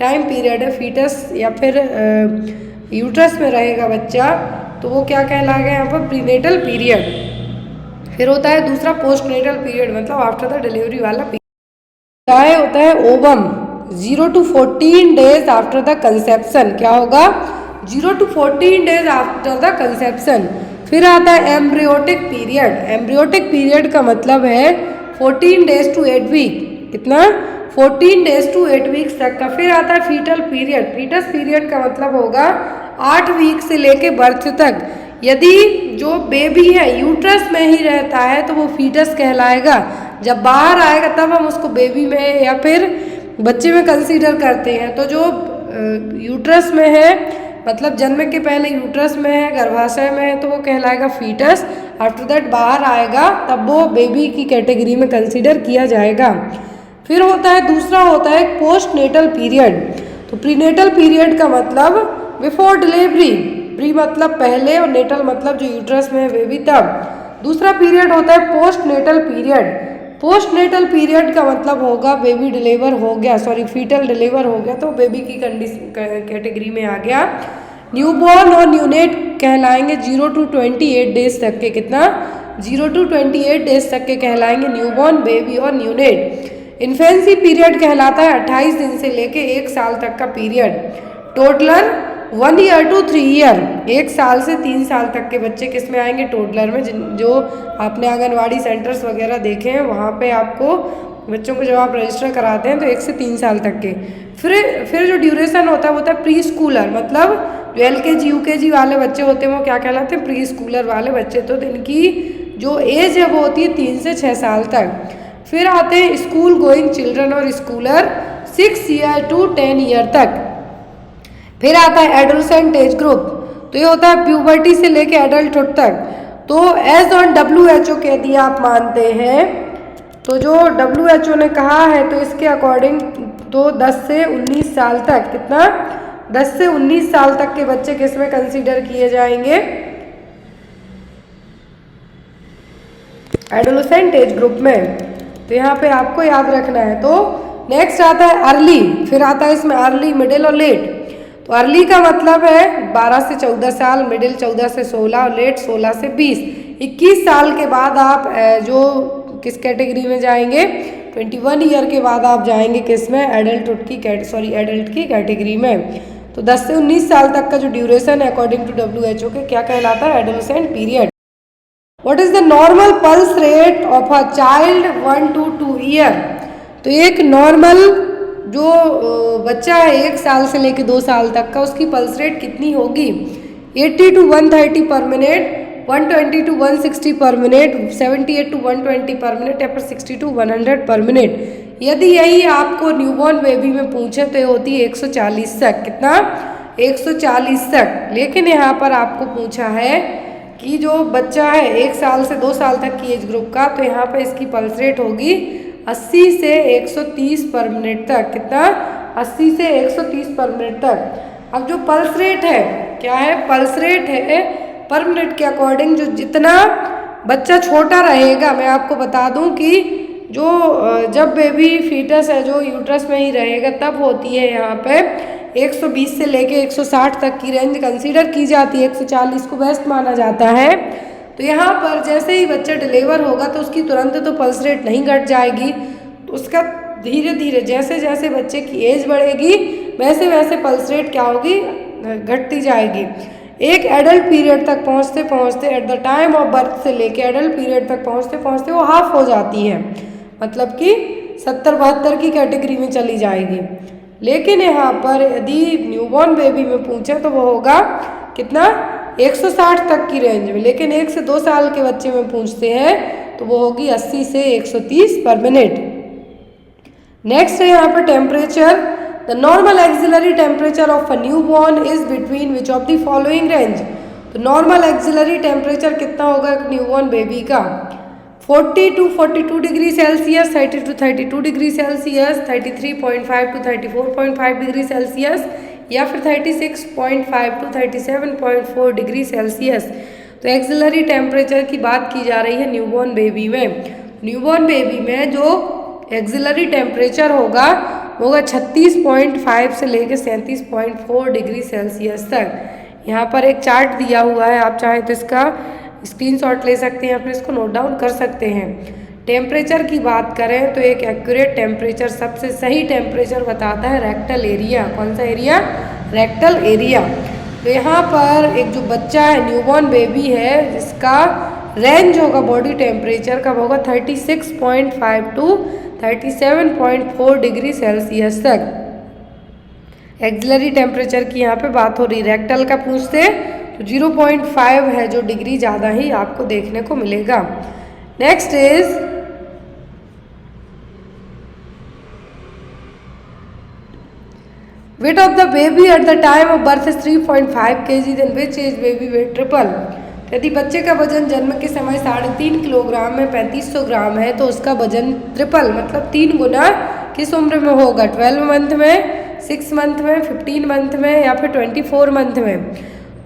टाइम पीरियड है, फीटस या फिर यूट्रस में रहेगा बच्चा, तो वो क्या कहलाएगा यहाँ पर? Prenatal period. फिर होता है दूसरा पोस्टनेटल पीरियड, मतलब आफ्टर द डिलीवरी वाला पीरियड। क्या होता है? Ovum, 0 to 14 days after the conception. क्या होगा? 0 to 14 days after the conception. फिर आता है एम्ब्रियोटिक पीरियड। एम्ब्रियोटिक पीरियड का मतलब है 14 डेज टू 8 वीक। कितना? 14 डेज टू 8 वीक्स तक का। फिर आता है फीटल पीरियड। फीटस पीरियड का मतलब होगा 8 वीक से लेके बर्थ तक। यदि जो बेबी है यूट्रस में ही रहता है तो वो फीटस कहलाएगा। जब बाहर आएगा तब हम उसको बेबी में या फिर बच्चे में कंसीडर करते हैं। तो जो यूट्रस में है, मतलब जन्म के पहले यूट्रस में है, गर्भाशय में है, तो वो कहलाएगा फीटस। आफ्टर दैट बाहर आएगा तब वो बेबी की कैटेगरी में कंसीडर किया जाएगा। फिर होता है दूसरा होता है पोस्ट नेटल पीरियड। तो प्रीनेटल पीरियड का मतलब बिफोर डिलीवरी, प्री मतलब पहले और नेटल मतलब जो यूट्रस में है बेबी तब। दूसरा पीरियड होता है post natal period. Post natal period का मतलब होगा बेबी डिलीवर हो गया, फीटल डिलीवर हो गया तो बेबी की कंडीशन कैटेगरी में आ गया। न्यूबॉर्न और न्यूनेट कहलाएंगे 0 to 28 डेज तक के। कितना? 0 to 28 डेज तक के कहलाएंगे न्यूबॉर्न, बेबी और न्यूनेट। इन्फेंसी पीरियड कहलाता है 28 दिन से लेके 1 साल तक का period. Toddler 1 year to 3 year, 1 साल से 3 साल तक के बच्चे किस में आएंगे? टोडलर में। जो आपने आंगनवाड़ी सेंटर्स वगैरह देखे हैं वहाँ पे आपको बच्चों को जब आप रजिस्टर कराते हैं तो 1 से 3 साल तक के। फिर जो ड्यूरेशन होता है वो होता है प्री स्कूलर, मतलब जो LKG UKG वाले बच्चे होते हैं वो क्या कहलाते हैं? प्री स्कूलर वाले बच्चे। तो इनकी जो एज है वो होती है 3 से 6 साल तक। फिर आते हैं स्कूल गोइंग चिल्ड्रन और स्कूलर 6 year to 10 year तक। फिर आता है एडोलसेंट एज ग्रुप, तो ये होता है प्यूबर्टी से लेके एडल्टहुड तक। तो एज ऑन WHO के यदि आप मानते हैं तो जो WHO ने कहा है तो इसके अकॉर्डिंग तो 10 से 19 साल तक। कितना? 10 से 19 साल तक के बच्चे किस में कंसीडर किए जाएंगे? एडोलसेंट एज ग्रुप में। तो यहाँ पे आपको याद रखना है। तो नेक्स्ट आता है अर्ली, फिर आता है इसमें अर्ली, मिडिल और लेट। तो अर्ली का मतलब है 12 से 14 साल, मिडिल 14 से 16 और लेट 16 से 20। 21 साल के बाद आप जो किस कैटेगरी में जाएंगे? 21 ईयर के बाद आप जाएंगे किस में? एडल्ट की कैटेगरी में। तो 10 से 19 साल तक का जो ड्यूरेशन है अकॉर्डिंग टू WHO के क्या कहलाता है? Adolescent period. What is the normal pulse rate of a child 1 to 2 year? तो एक नॉर्मल जो बच्चा है 1 साल से लेके 2 साल तक का, उसकी पल्स रेट कितनी होगी? 80 to 130 पर मिनट, 120 to 160 पर मिनट, 78 to 120 पर मिनट, या फिर 60 to 100 पर मिनट। यदि यही आपको न्यूबॉर्न बेबी में पूछे तो ये होती है 140 तक। कितना? 140 तक। लेकिन यहाँ पर आपको पूछा है कि जो बच्चा है 1 साल से 2 साल तक की एज ग्रुप का, तो यहाँ पर इसकी पल्स रेट होगी 80 से 130 पर मिनट तक। कितना? 80 से 130 पर मिनट तक। अब जो पल्स रेट है क्या है? पल्स रेट है पर मिनट के अकॉर्डिंग, जो जितना बच्चा छोटा रहेगा, मैं आपको बता दूं कि जो जब बेबी फीटस है जो यूट्रस में ही रहेगा तब होती है यहाँ पे 120 से लेके 160 तक की रेंज कंसीडर की जाती है। 140 को बेस्ट माना जाता है। तो यहाँ पर जैसे ही बच्चा डिलीवर होगा तो उसकी तुरंत तो पल्स रेट नहीं घट जाएगी, तो उसका धीरे धीरे जैसे जैसे बच्चे की एज बढ़ेगी वैसे वैसे पल्स रेट क्या होगी, घटती जाएगी। एक एडल्ट पीरियड तक पहुँचते पहुँचते eight the time of birth से लेके एडल्ट पीरियड तक पहुँचते पहुँचते वो हाफ हो जाती है, मतलब कि 70-72 की कैटेगरी में चली जाएगी। लेकिन यहाँ पर यदि न्यूबॉर्न बेबी में पूछे तो वो होगा कितना, 160 तक की रेंज में। लेकिन 1 से 2 साल के बच्चे में पूछते हैं तो वो होगी 80 से 130 पर मिनट। नेक्स्ट है यहाँ पर temperature. The normal axillary temperature of a newborn is between which of the following range. तो नॉर्मल एक्सिलरी टेम्परेचर कितना होगा एक न्यूबॉर्न बेबी का, 40 to 42 degree Celsius, 30 to 32 degree Celsius, 33.5 to 34.5 degree Celsius, या फिर 36.5 to 37.4 डिग्री सेल्सियस। तो axillary temperature की बात की जा रही है न्यूबॉर्न बेबी में। न्यूबॉर्न बेबी में जो एक्सिलरी टेम्परेचर होगा वो होगा 36.5 से लेकर 37.4 डिग्री सेल्सियस तक। यहाँ पर एक चार्ट दिया हुआ है, आप चाहे तो इसका स्क्रीनशॉट ले सकते हैं या फिर इसको नोट डाउन कर सकते हैं। टेम्परेचर की बात करें तो एक एक्यूरेट टेम्परेचर, सबसे सही टेम्परेचर बताता है रेक्टल एरिया। कौन सा एरिया, रेक्टल एरिया। तो यहाँ पर एक जो बच्चा है न्यूबॉर्न बेबी है जिसका रेंज होगा बॉडी टेम्परेचर का होगा 36.5 to 37.4 डिग्री सेल्सियस तक। एक्सिलरी टेम्परेचर की यहाँ पे बात हो रही, रेक्टल का पूछते तो 0.5 है जो डिग्री ज़्यादा ही आपको देखने को मिलेगा। Next is weight of the baby at the time of birth is 3.5 kg, then which age baby weight triple. यदि बच्चे का वजन जन्म के समय 3.5 किलोग्राम में 3500 ग्राम है तो उसका वजन ट्रिपल मतलब 3 गुना किस उम्र में होगा, 12 मंथ में, 6 मंथ में, 15 मंथ में या फिर 24 मंथ में।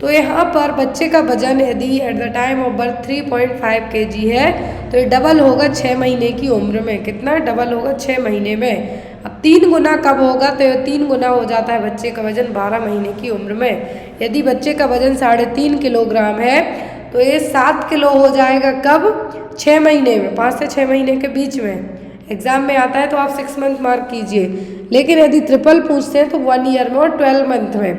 तो यहाँ पर बच्चे का वजन यदि eight the time of birth 3.5 kg है तो ये डबल होगा 6 महीने की उम्र में। कितना डबल होगा, 6 महीने में। अब 3 गुना कब होगा, तो ये 3 गुना हो जाता है बच्चे का वजन 12 महीने की उम्र में। यदि बच्चे का वजन 3.5 किलोग्राम है तो ये 7 किलो हो जाएगा कब, 6 महीने में, 5 से 6 महीने के बीच में। एग्जाम में आता है तो आप 6 मंथ मार्क कीजिए। लेकिन यदि ट्रिपल पूछते हैं तो 1 ईयर में और 12 मंथ में।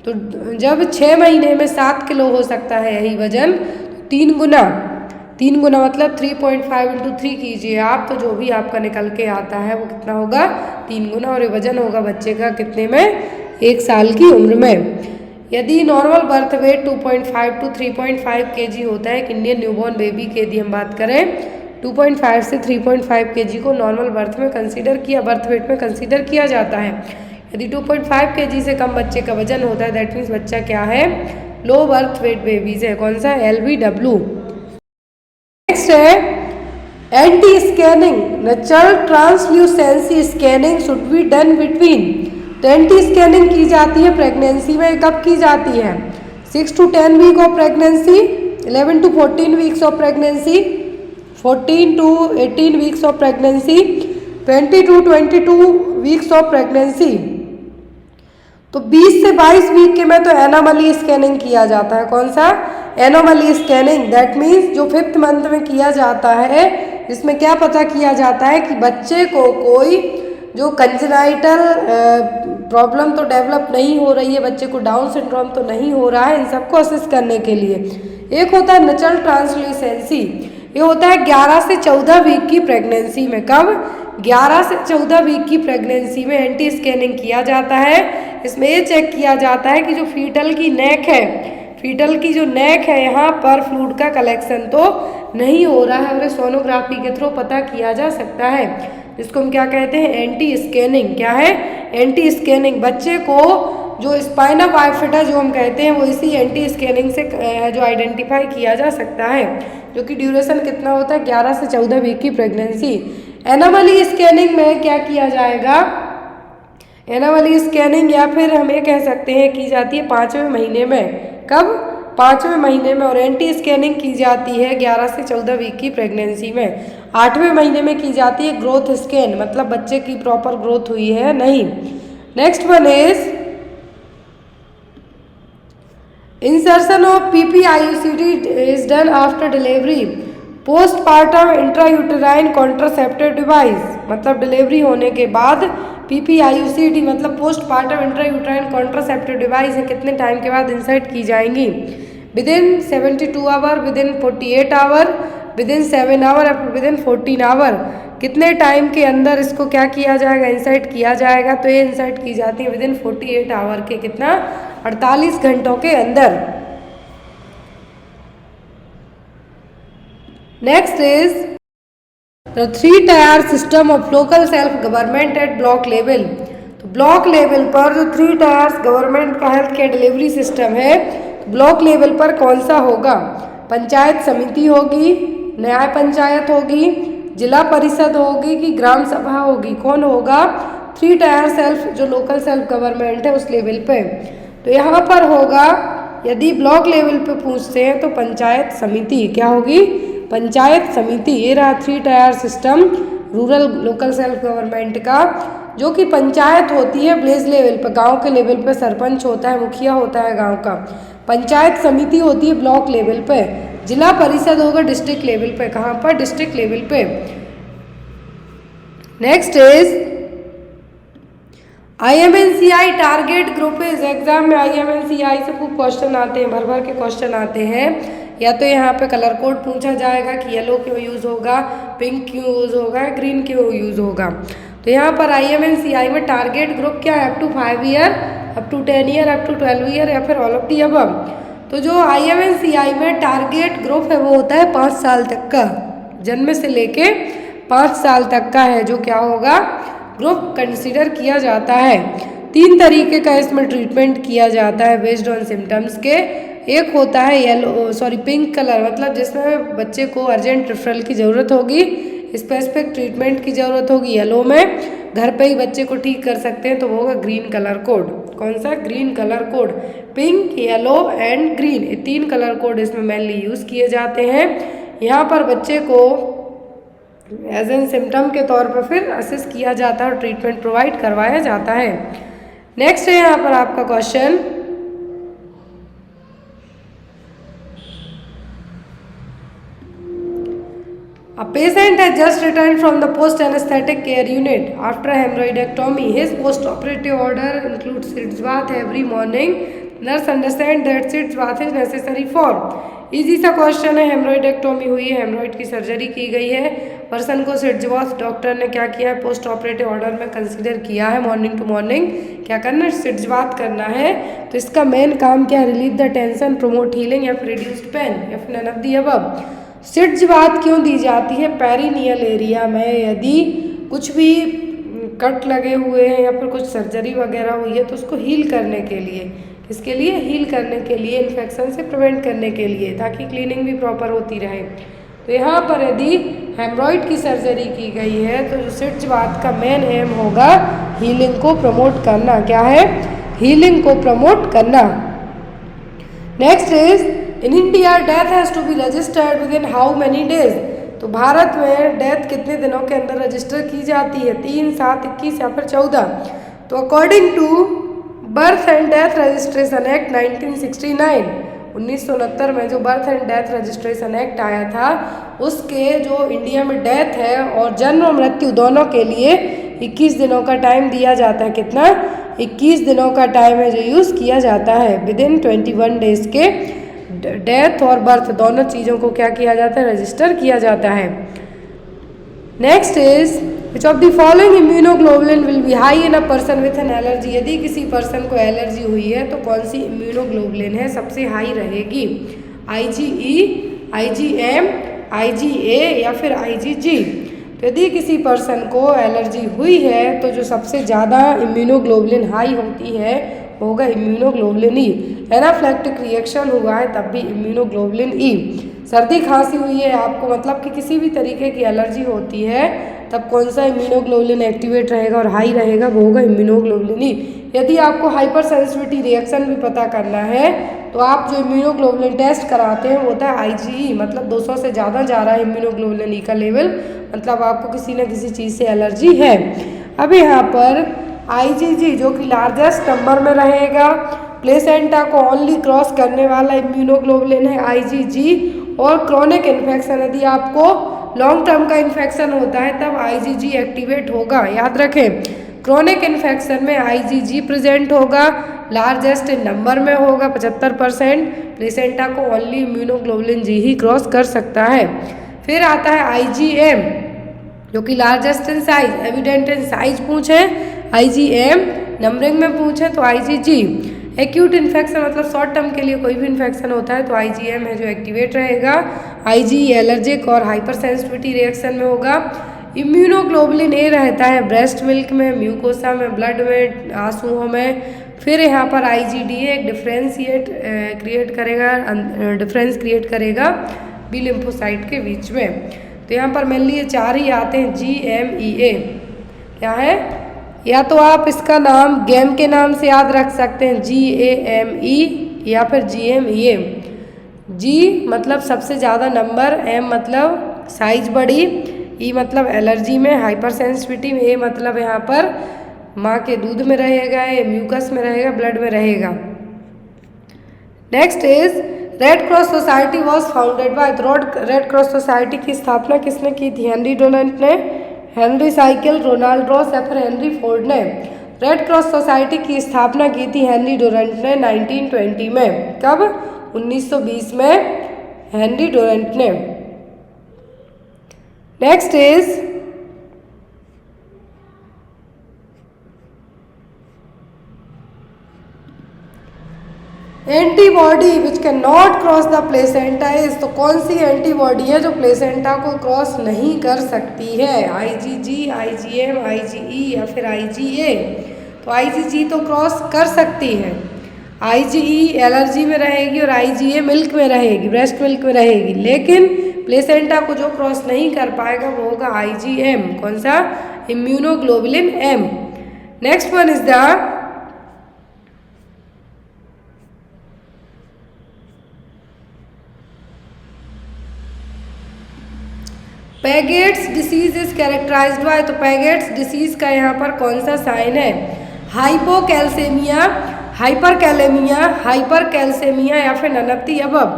तो जब 6 महीने में 7 किलो हो सकता है यही वजन, 3 गुना मतलब 3.5 इंटू 3 कीजिए आप, तो जो भी आपका निकल के आता है वो कितना होगा, 3 गुना। और ये वजन होगा बच्चे का कितने में, 1 साल की उम्र में। यदि normal birth weight 2.5 to 3.5 kg होता है, एक इंडियन न्यूबॉर्न बेबी की यदि हम बात करें 2.5 से 3.5 kg को नॉर्मल बर्थ में कंसीडर किया, बर्थ वेट में कंसीडर किया जाता है। यदि 2.5 kg से कम बच्चे का वजन होता है दैट मीन्स बच्चा क्या है, लो बर्थ वेट बेबीज है। कौन सा, LBW। नेक्स्ट है anti scanning, natural translucency scanning should be done between. तो एंटी स्कैनिंग की जाती है प्रेगनेंसी में, कब की जाती है, 6 to 10 week of pregnancy, 11 to 14 weeks of pregnancy, 14 to 18 weeks of pregnancy, 20 to 22 weeks of pregnancy. तो 20 से 22 वीक के में तो एनोमली स्कैनिंग किया जाता है। कौन सा, एनोमली स्कैनिंग, दैट मीन्स जो 5th मंथ में किया जाता है, जिसमें क्या पता किया जाता है कि बच्चे को कोई जो कंजेनाइटल प्रॉब्लम तो डेवलप नहीं हो रही है, बच्चे को डाउन सिंड्रोम तो नहीं हो रहा है, इन सबको असिस्ट करने के लिए। एक होता है नेचुरल ट्रांसल्यूसेंसी, ये होता है 11 से 14 वीक की प्रेगनेंसी में। कब, 11 से 14 वीक की प्रेगनेंसी में एंटी स्कैनिंग किया जाता है। इसमें ये चेक किया जाता है कि जो फीटल की नेक है, फीटल की जो नेक है यहाँ पर फ्लूइड का कलेक्शन तो नहीं हो रहा है और सोनोग्राफी के थ्रू पता किया जा सकता है, जिसको हम क्या कहते हैं, एंटी स्कैनिंग। क्या है, एंटी स्कैनिंग। बच्चे को जो स्पाइना बाइफिटा जो हम कहते हैं वो इसी एंटी स्कैनिंग से जो आइडेंटिफाई किया जा सकता है, जो कि ड्यूरेशन कितना होता है, 11 से 14 वीक की प्रेगनेंसी। एनोमली स्कैनिंग में क्या किया जाएगा, एनोमली स्कैनिंग या फिर हम ये कह सकते हैं की जाती है 5वें महीने में। कब, 5वें महीने में और एंटी स्कैनिंग की जाती है 11 से 14 वीक की प्रेगनेंसी में। 8वें महीने में की जाती है ग्रोथ स्कैन, मतलब बच्चे की प्रॉपर ग्रोथ हुई है नहीं। Next one is insertion of PPIUCD is done after delivery postpartum intrauterine contraceptive device, मतलब डिलीवरी होने के बाद पीपीआईयूसीडी मतलब पोस्टपार्टम इंट्रायूटेराइन कॉन्ट्रासेप्टिव डिवाइस है कितने टाइम के बाद इंसर्ट की जाएंगी? Within 72 hour, within 48 hour, within 7 hour, within 14 hour. कितने टाइम के अंदर इसको क्या किया जाएगा? इंसर्ट किया जाएगा। तो ये इंसर्ट की जाती है विद इन 48 आवर के कितना? 48 घंटों के अंदर। Next is the 3-tier system of local self government at block level. तो ब्लॉक लेवल पर जो 3 टायर्स गवर्नमेंट का हेल्थ केयर डिलीवरी सिस्टम है, ब्लॉक लेवल पर कौन सा होगा? पंचायत समिति होगी, न्याय पंचायत होगी, जिला परिषद होगी कि ग्राम सभा होगी? कौन होगा? 3 टायर सेल्फ जो लोकल सेल्फ गवर्नमेंट है उस लेवल पे। तो यहाँ पर होगा, यदि ब्लॉक लेवल पे पूछते हैं तो पंचायत समिति। क्या होगी? पंचायत समिति। ये रहा 3 tier system rural local self government का, जो कि पंचायत होती है विलेज लेवल पर, गांव के लेवल पर सरपंच होता है, मुखिया होता है गांव का। पंचायत समिति होती है ब्लॉक लेवल पे। जिला परिषद होगा डिस्ट्रिक्ट लेवल पे। कहाँ पर? डिस्ट्रिक्ट लेवल पे। Next is IMNCI target group is. Exam में IMNCI से खूब क्वेश्चन आते हैं, भर भर के क्वेश्चन आते हैं। या तो यहाँ पे कलर कोड पूछा जाएगा कि येलो क्यों यूज़ होगा, पिंक क्यों यूज़ होगा, ग्रीन क्यों यूज़ होगा। तो यहाँ पर IMNCI में टारगेट ग्रुप क्या है? Up to 5 year, up to 10 year, up to 12 year, या फिर ऑल ऑफ दी अबव। तो जो IMNCI में टारगेट ग्रुप है वो होता है 5 साल तक का, जन्म से लेके 5 साल तक का है जो क्या होगा? ग्रुप कंसिडर किया जाता है। 3 तरीके का इसमें ट्रीटमेंट किया जाता है बेस्ड ऑन सिम्टम्स के। एक होता है पिंक कलर, मतलब जिसमें बच्चे को अर्जेंट रेफरल की ज़रूरत होगी, स्पेसिफिक ट्रीटमेंट की ज़रूरत होगी। येलो में घर पे ही बच्चे को ठीक कर सकते हैं, तो वो होगा ग्रीन कलर कोड। कौन सा? Green colour code. Pink, yellow and green, ये 3 कलर कोड इसमें मेनली यूज़ किए जाते हैं। यहाँ पर बच्चे को एज एन सिम्टम के तौर पर फिर असेस किया जाता है और ट्रीटमेंट प्रोवाइड करवाया जाता है। नेक्स्ट है यहाँ पर आपका question, A patient has just returned from the post-anesthetic care unit after hemorrhoidectomy. His post-operative order includes sitz bath every morning. Nurse understands that sitz bath is necessary for. Easy सा question है। हेमरॉइडेक्टोमी हुई है, haemorrhoid की surgery की गई है, person को सिट्ज bath doctor ने क्या किया है? पोस्ट ऑपरेटिव ऑर्डर में कंसीडर किया है। मॉर्निंग टू मॉर्निंग क्या करना है? सिट्ज बाथ करना है। तो इसका मेन काम क्या है? Relieve the tension, promote healing, या फिर रिड्यूस्ड पेन, या फिर none of the above. Sitz bath क्यों दी जाती है? पेरिनियल एरिया में यदि कुछ भी कट लगे हुए हैं या फिर कुछ सर्जरी वगैरह हुई है तो उसको हील करने के लिए। किसके लिए? हील करने के लिए, इन्फेक्शन से प्रिवेंट करने के लिए, ताकि क्लीनिंग भी प्रॉपर होती रहे। तो यहाँ पर यदि हेमरॉइड की सर्जरी की गई है तो जो सिट्ज बाथ का मेन एम होगा हीलिंग को प्रमोट करना। क्या है? हीलिंग को प्रमोट करना। Next is in India death has to be registered within how many days. तो भारत में डेथ कितने दिनों के अंदर रजिस्टर की जाती है? 3, 7, 21 या फिर 14। तो according to birth and death registration act 1969, 1969 में जो birth and death registration act आया था, उसके जो इंडिया में डेथ है और जन्म और मृत्यु दोनों के लिए 21 दिनों का टाइम दिया जाता है। कितना? 21 दिनों का टाइम है जो यूज़ किया जाता है। विद इन 21 डेज के डेथ और बर्थ दोनों चीज़ों को क्या किया जाता है? रजिस्टर किया जाता है। Next is which of the following immunoglobulin will be high in a person with an allergy. यदि किसी पर्सन को एलर्जी हुई है तो कौन सी इम्यूनोग्लोबुलिन है सबसे हाई रहेगी? IgE, IgM, IgA या फिर IgG। तो यदि किसी पर्सन को एलर्जी हुई है तो जो सबसे ज़्यादा इम्यूनोग्लोबुलिन हाई होती है होगा इम्यूनोग्लोबुलिन ई। एनाफ्लेक्टिक रिएक्शन हुआ है तब भी इम्यूनोग्लोबुलिन ई। सर्दी खांसी हुई है आपको, मतलब कि किसी भी तरीके की एलर्जी होती है तब कौन सा इम्यूनोग्लोबुलिन एक्टिवेट रहेगा और हाई रहेगा, वो होगा इम्यूनोग्लोबुलिन ई। यदि आपको हाइपर सेंसिटिविटी रिएक्शन भी पता करना है तो आप जो इम्यूनोग्लोबुलिन टेस्ट कराते हैं वो होता है IgE, मतलब 200 से ज़्यादा जा रहा है इम्यूनोग्लोबुलिन ई का लेवल, मतलब आपको किसी न किसी चीज़ से एलर्जी है। अब यहाँ पर IgG जो कि लार्जेस्ट नंबर में रहेगा, प्लेसेंटा को ओनली क्रॉस करने वाला इम्यूनोग्लोबुलिन है IgG। और क्रोनिक इन्फेक्शन, यदि आपको लॉन्ग टर्म का इन्फेक्शन होता है तब IgG एक्टिवेट होगा। याद रखें, क्रोनिक इन्फेक्शन में IgG प्रेजेंट होगा, लार्जेस्ट नंबर में होगा 75%। प्लेसेंटा को ओनली इम्यूनोग्लोबुलिन जी ही क्रॉस कर सकता है। फिर आता है IgM जो कि largest in size, evident in size पूछे IgM, नंबरिंग में पूछे तो IgG। एक्यूट इन्फेक्शन मतलब शॉर्ट टर्म के लिए कोई भी इन्फेक्शन होता है तो IgM है जो एक्टिवेट रहेगा। IgE एलर्जिक और हाइपर सेंसिटिविटी रिएक्शन में होगा। इम्यूनोग्लोबुलिन ए रहता है ब्रेस्ट मिल्क में, म्यूकोसा में, ब्लड में, आंसुओं में। फिर यहाँ पर IgDA एक डिफरेंस क्रिएट करेगा बी लिम्फोसाइट के बीच में। तो यहाँ पर मेनली ये चार ही आते हैं, GMEA क्या है, या तो आप इसका नाम गेम के नाम से याद रख सकते हैं GAME या फिर GMEA। G मतलब सबसे ज़्यादा नंबर, M मतलब साइज बड़ी, E मतलब एलर्जी में, हाइपर सेंसिटिविटी में, A मतलब यहाँ पर माँ के दूध में रहेगा, ये म्यूकस में रहेगा, ब्लड में रहेगा। Next is red cross society was founded by. Red cross society की स्थापना किसने की थी? हेनरी डोनाल्ड ने, हेनरी साइकिल, रोनाल्ड रॉस या फिर हेनरी फोर्ड ने। रेड क्रॉस सोसाइटी की स्थापना की थी हेनरी डोनाल्ड ने 1920 में। कब? 1920 में हेनरी डोनाल्ड ने। Next is antibody which can not cross the placenta is. तो कौन सी एंटीबॉडी है जो प्लेसेंटा को क्रॉस नहीं कर सकती है? IgG, IgM, IgE या फिर IgA। तो IgG तो क्रॉस कर सकती है, IgE एलर्जी में रहेगी और IgA मिल्क में रहेगी, ब्रेस्ट मिल्क में रहेगी, लेकिन प्लेसेंटा को जो क्रॉस नहीं कर पाएगा वो होगा IgM। कौन सा? Immunoglobulin M। Next one is the Paget's disease is characterised by. तो पैगेट्स डिसीज का यहाँ पर कौन सा साइन है? हाइपोकैल्सेमिया, हाइपरकैलेमिया, हाइपरकैल्सेमिया या फिर नन ऑफ द अबव।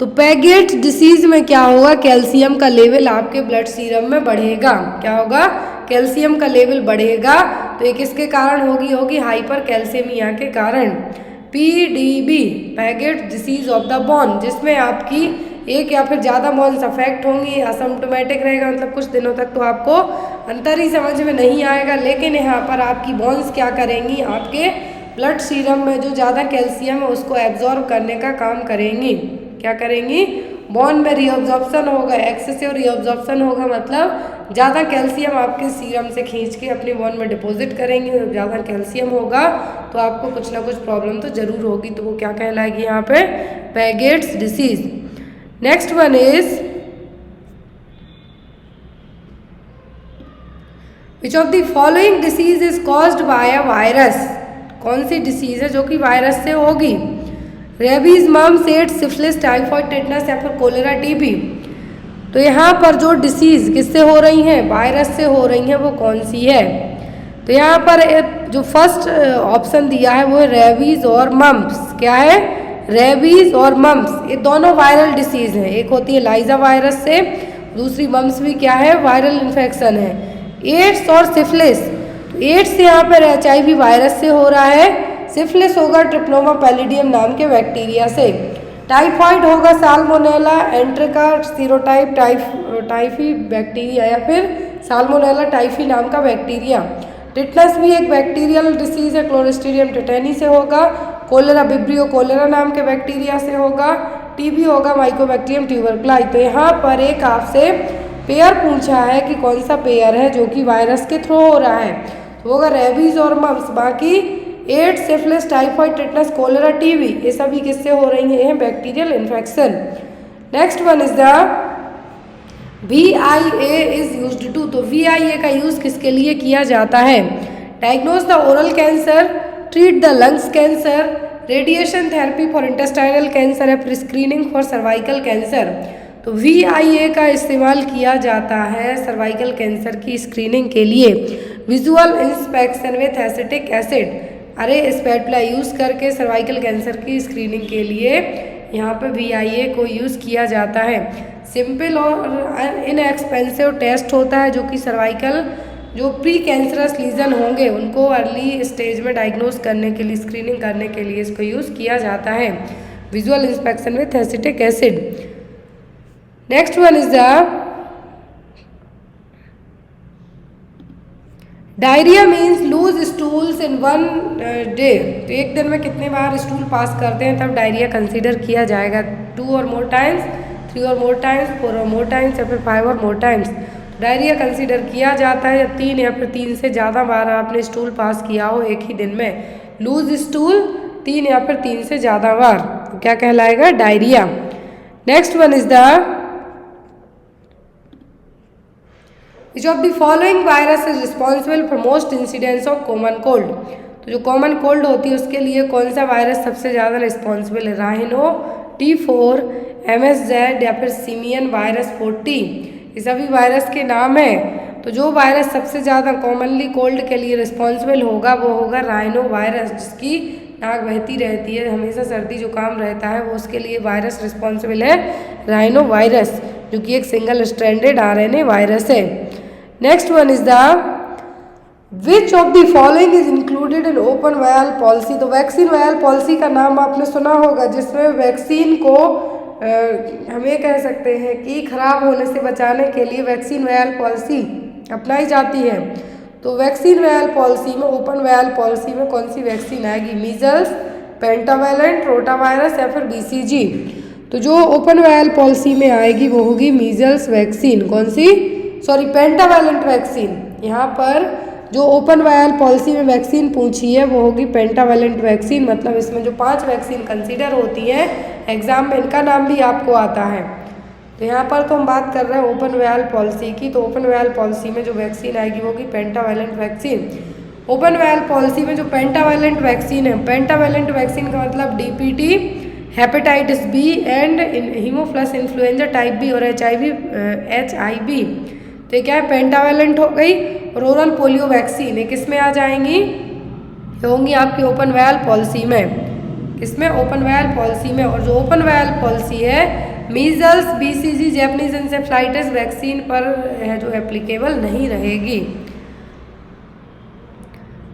तो पैगेट्स डिसीज में क्या होगा? कैल्शियम का लेवल आपके ब्लड सीरम में बढ़ेगा। क्या होगा? कैल्शियम का लेवल बढ़ेगा। तो ये किसके कारण होगी हाइपरकैल्सेमिया के कारण। PDB Paget disease of the bone, जिसमें आपकी एक या फिर ज़्यादा बोन्स अफेक्ट होंगी, असिम्प्टोमेटिक रहेगा, मतलब कुछ दिनों तक तो आपको अंतर ही समझ में नहीं आएगा, लेकिन यहाँ पर आपकी बोन्स क्या करेंगी? आपके ब्लड सीरम में जो ज़्यादा कैल्शियम है उसको एब्जॉर्ब करने का काम करेंगी। क्या करेंगी? बोन में रीअब्जॉर्प्शन होगा, एक्सेसिव रीअब्जॉर्प्शन होगा, मतलब ज़्यादा कैल्शियम आपके सीरम से खींच के अपने बोन में डिपॉजिट करेंगे। जब ज़्यादा कैल्शियम होगा तो आपको कुछ ना कुछ प्रॉब्लम तो ज़रूर होगी, तो वो क्या कहलाएगी यहाँ पे? Paget's disease. Next one is which of the following disease is caused by a virus. कौन सी डिसीज है जो कि वायरस से होगी? Rabies, mumps, AIDS, syphilis, typhoid, tetanus या फिर कोलेरा, TB। तो यहाँ पर जो डिसीज किससे हो रही हैं? वायरस से हो रही हैं, वो कौन सी है? तो यहाँ पर जो फर्स्ट ऑप्शन दिया है वो है रेबीज और मम्स। क्या है? रेबीज और मम्स, ये दोनों वायरल डिसीज हैं। एक होती है लाइजा वायरस से, दूसरी मम्स भी क्या है? वायरल इन्फेक्शन है। एड्स और सिफिलिस, तो एड्स यहाँ पर HIV वायरस से हो रहा है, सिफिलिस होगा ट्रिप्नोमा पैलिडियम नाम के बैक्टीरिया से, टाइफाइड होगा साल्मोनेला एंट्रिका सीरोटाइप टाइफी बैक्टीरिया या फिर साल्मोनेला टाइफी नाम का बैक्टीरिया। टिटनस भी एक बैक्टीरियल डिसीज है, क्लोस्ट्रीडियम टिटेनी से होगा। कोलेरा विब्रियो कोलेरा नाम के बैक्टीरिया से होगा। TB होगा माइकोबैक्टीरियम ट्यूबरकुलाई। तो यहाँ पर एक आपसे पेयर पूछा है कि कौन सा पेयर है जो कि वायरस के थ्रू हो रहा है, तो होगा रेबीज और मम्स। बाकी AIDS, syphilis, typhoid, tetanus, cholera, TB ये सभी किससे हो रही हैं? Bacterial infection. Next one is the VIA is used to, तो VIA का यूज किसके लिए किया जाता है? Diagnose the oral cancer, treat the lungs cancer, radiation therapy for intestinal cancer या फिर स्क्रीनिंग फॉर सर्वाइकल कैंसर। तो VIA का इस्तेमाल किया जाता है सर्वाइकल कैंसर की स्क्रीनिंग के लिए। Visual inspection with acetic acid, अरे स्पैटुला यूज़ करके सर्वाइकल कैंसर की स्क्रीनिंग के लिए यहाँ पे VIA को यूज़ किया जाता है। सिंपल और इनएक्सपेंसिव टेस्ट होता है जो कि सर्वाइकल जो प्री कैंसरस लीजन होंगे उनको अर्ली स्टेज में डायग्नोज करने के लिए, स्क्रीनिंग करने के लिए इसको यूज़ किया जाता है। Visual inspection with acetic acid. Next one is the diarrhoea means loose stools in one day, तो एक दिन में कितने बार स्टूल पास करते हैं तब डायरिया कंसीडर किया जाएगा? 2 और मोर टाइम्स, 3 और मोर टाइम्स, 4 और मोर टाइम्स या फिर 5 और मोर टाइम्स। डायरिया कंसीडर किया जाता है जब 3 या फिर 3 से ज़्यादा बार आपने स्टूल पास किया हो एक ही दिन में। लूज स्टूल 3 या फिर 3 से ज़्यादा बार, तो क्या कहलाएगा? Diarrhoea. Next one is the Which of the following virus is responsible for most incidence of common cold? तो जो कॉमन कोल्ड होती है उसके लिए कौन सा वायरस सबसे ज़्यादा रिस्पॉन्सिबल है? राइनो, T4, MSZ या फिर सिमियन वायरस 40, ये सभी वायरस के नाम हैं। तो जो वायरस सबसे ज़्यादा कॉमनली कोल्ड के लिए रिस्पॉन्सिबल होगा वो होगा राइनो वायरस, जिसकी नाक बहती रहती है, हमेशा सर्दी जुकाम रहता है, वो उसके लिए वायरस रिस्पॉन्सिबल है राइनो वायरस, जो कि एक सिंगल स्ट्रैंडेड RNA वायरस है। Next one is the which of the following is included in open vial policy? तो वैक्सीन वायल पॉलिसी का नाम आपने सुना होगा, जिसमें वैक्सीन को हमें कह सकते हैं कि खराब होने से बचाने के लिए वैक्सीन वायल पॉलिसी अपनाई जाती है। तो वैक्सीन वायल पॉलिसी में, ओपन वायल पॉलिसी में कौन सी वैक्सीन आएगी? मीजल्स, पेंटावैलेंट, रोटावायरस या फिर BCG? तो जो ओपन वायल पॉलिसी में आएगी वो होगी मीजल्स वैक्सीन। कौन सी? Sorry, pentavalent vaccine. यहाँ पर जो ओपन वायल पॉलिसी में वैक्सीन पूछी है वो होगी पेंटावैलेंट वैक्सीन, मतलब इसमें जो 5 वैक्सीन कंसीडर होती हैं एग्जाम में, इनका नाम भी आपको आता है। तो यहाँ पर तो हम बात कर रहे हैं ओपन वायल पॉलिसी की, तो ओपन वायल पॉलिसी में जो वैक्सीन आएगी वो होगी pentavalent vaccine. Open vial policy में जो पेंटावैलेंट वैक्सीन है, पेंटावैलेंट वैक्सीन का मतलब DPT, hepatitis B and haemophilus influenza type B और HIV। तो क्या है? पेंटावैलेंट हो गई। और ओरल पोलियो वैक्सीन है, किस में आ जाएंगी? ये होंगी आपकी ओपन वायल पॉलिसी में। किसमें? ओपन वायल पॉलिसी में। और जो ओपन वायल पॉलिसी है measles, BCG, Japanese encephalitis vaccine पर है जो एप्लीकेबल नहीं रहेगी।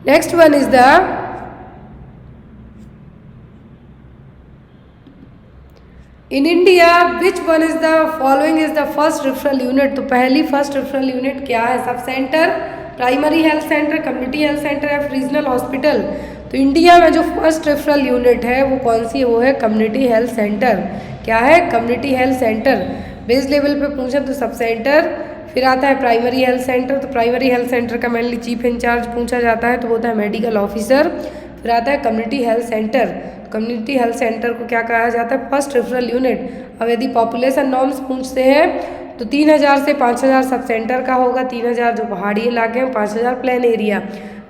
Next one is the in India which one is the following is the first referral unit? तो पहली फर्स्ट रेफरल यूनिट क्या है? Sub centre, primary health centre, community health centre या रीजनल हॉस्पिटल? तो इंडिया में जो फर्स्ट रेफरल यूनिट है वो कौन सी है? वो है कम्युनिटी हेल्थ सेंटर। क्या है? Community health centre. Base level पे पूछे तो सब सेंटर, फिर आता है प्राइमरी हेल्थ सेंटर। तो प्राइमरी हेल्थ सेंटर का मेनली चीफ इंचार्ज पूछा जाता है तो वो होता है मेडिकल ऑफिसर। फिर आता है community health centre. Community health centre को क्या कहा जाता है? First referral unit. अब यदि पॉपुलेशन नॉर्म्स पूछते हैं तो 3000 से 5000 सब सेंटर का होगा। 3000 जो पहाड़ी इलाके हैं, 5000 plain area.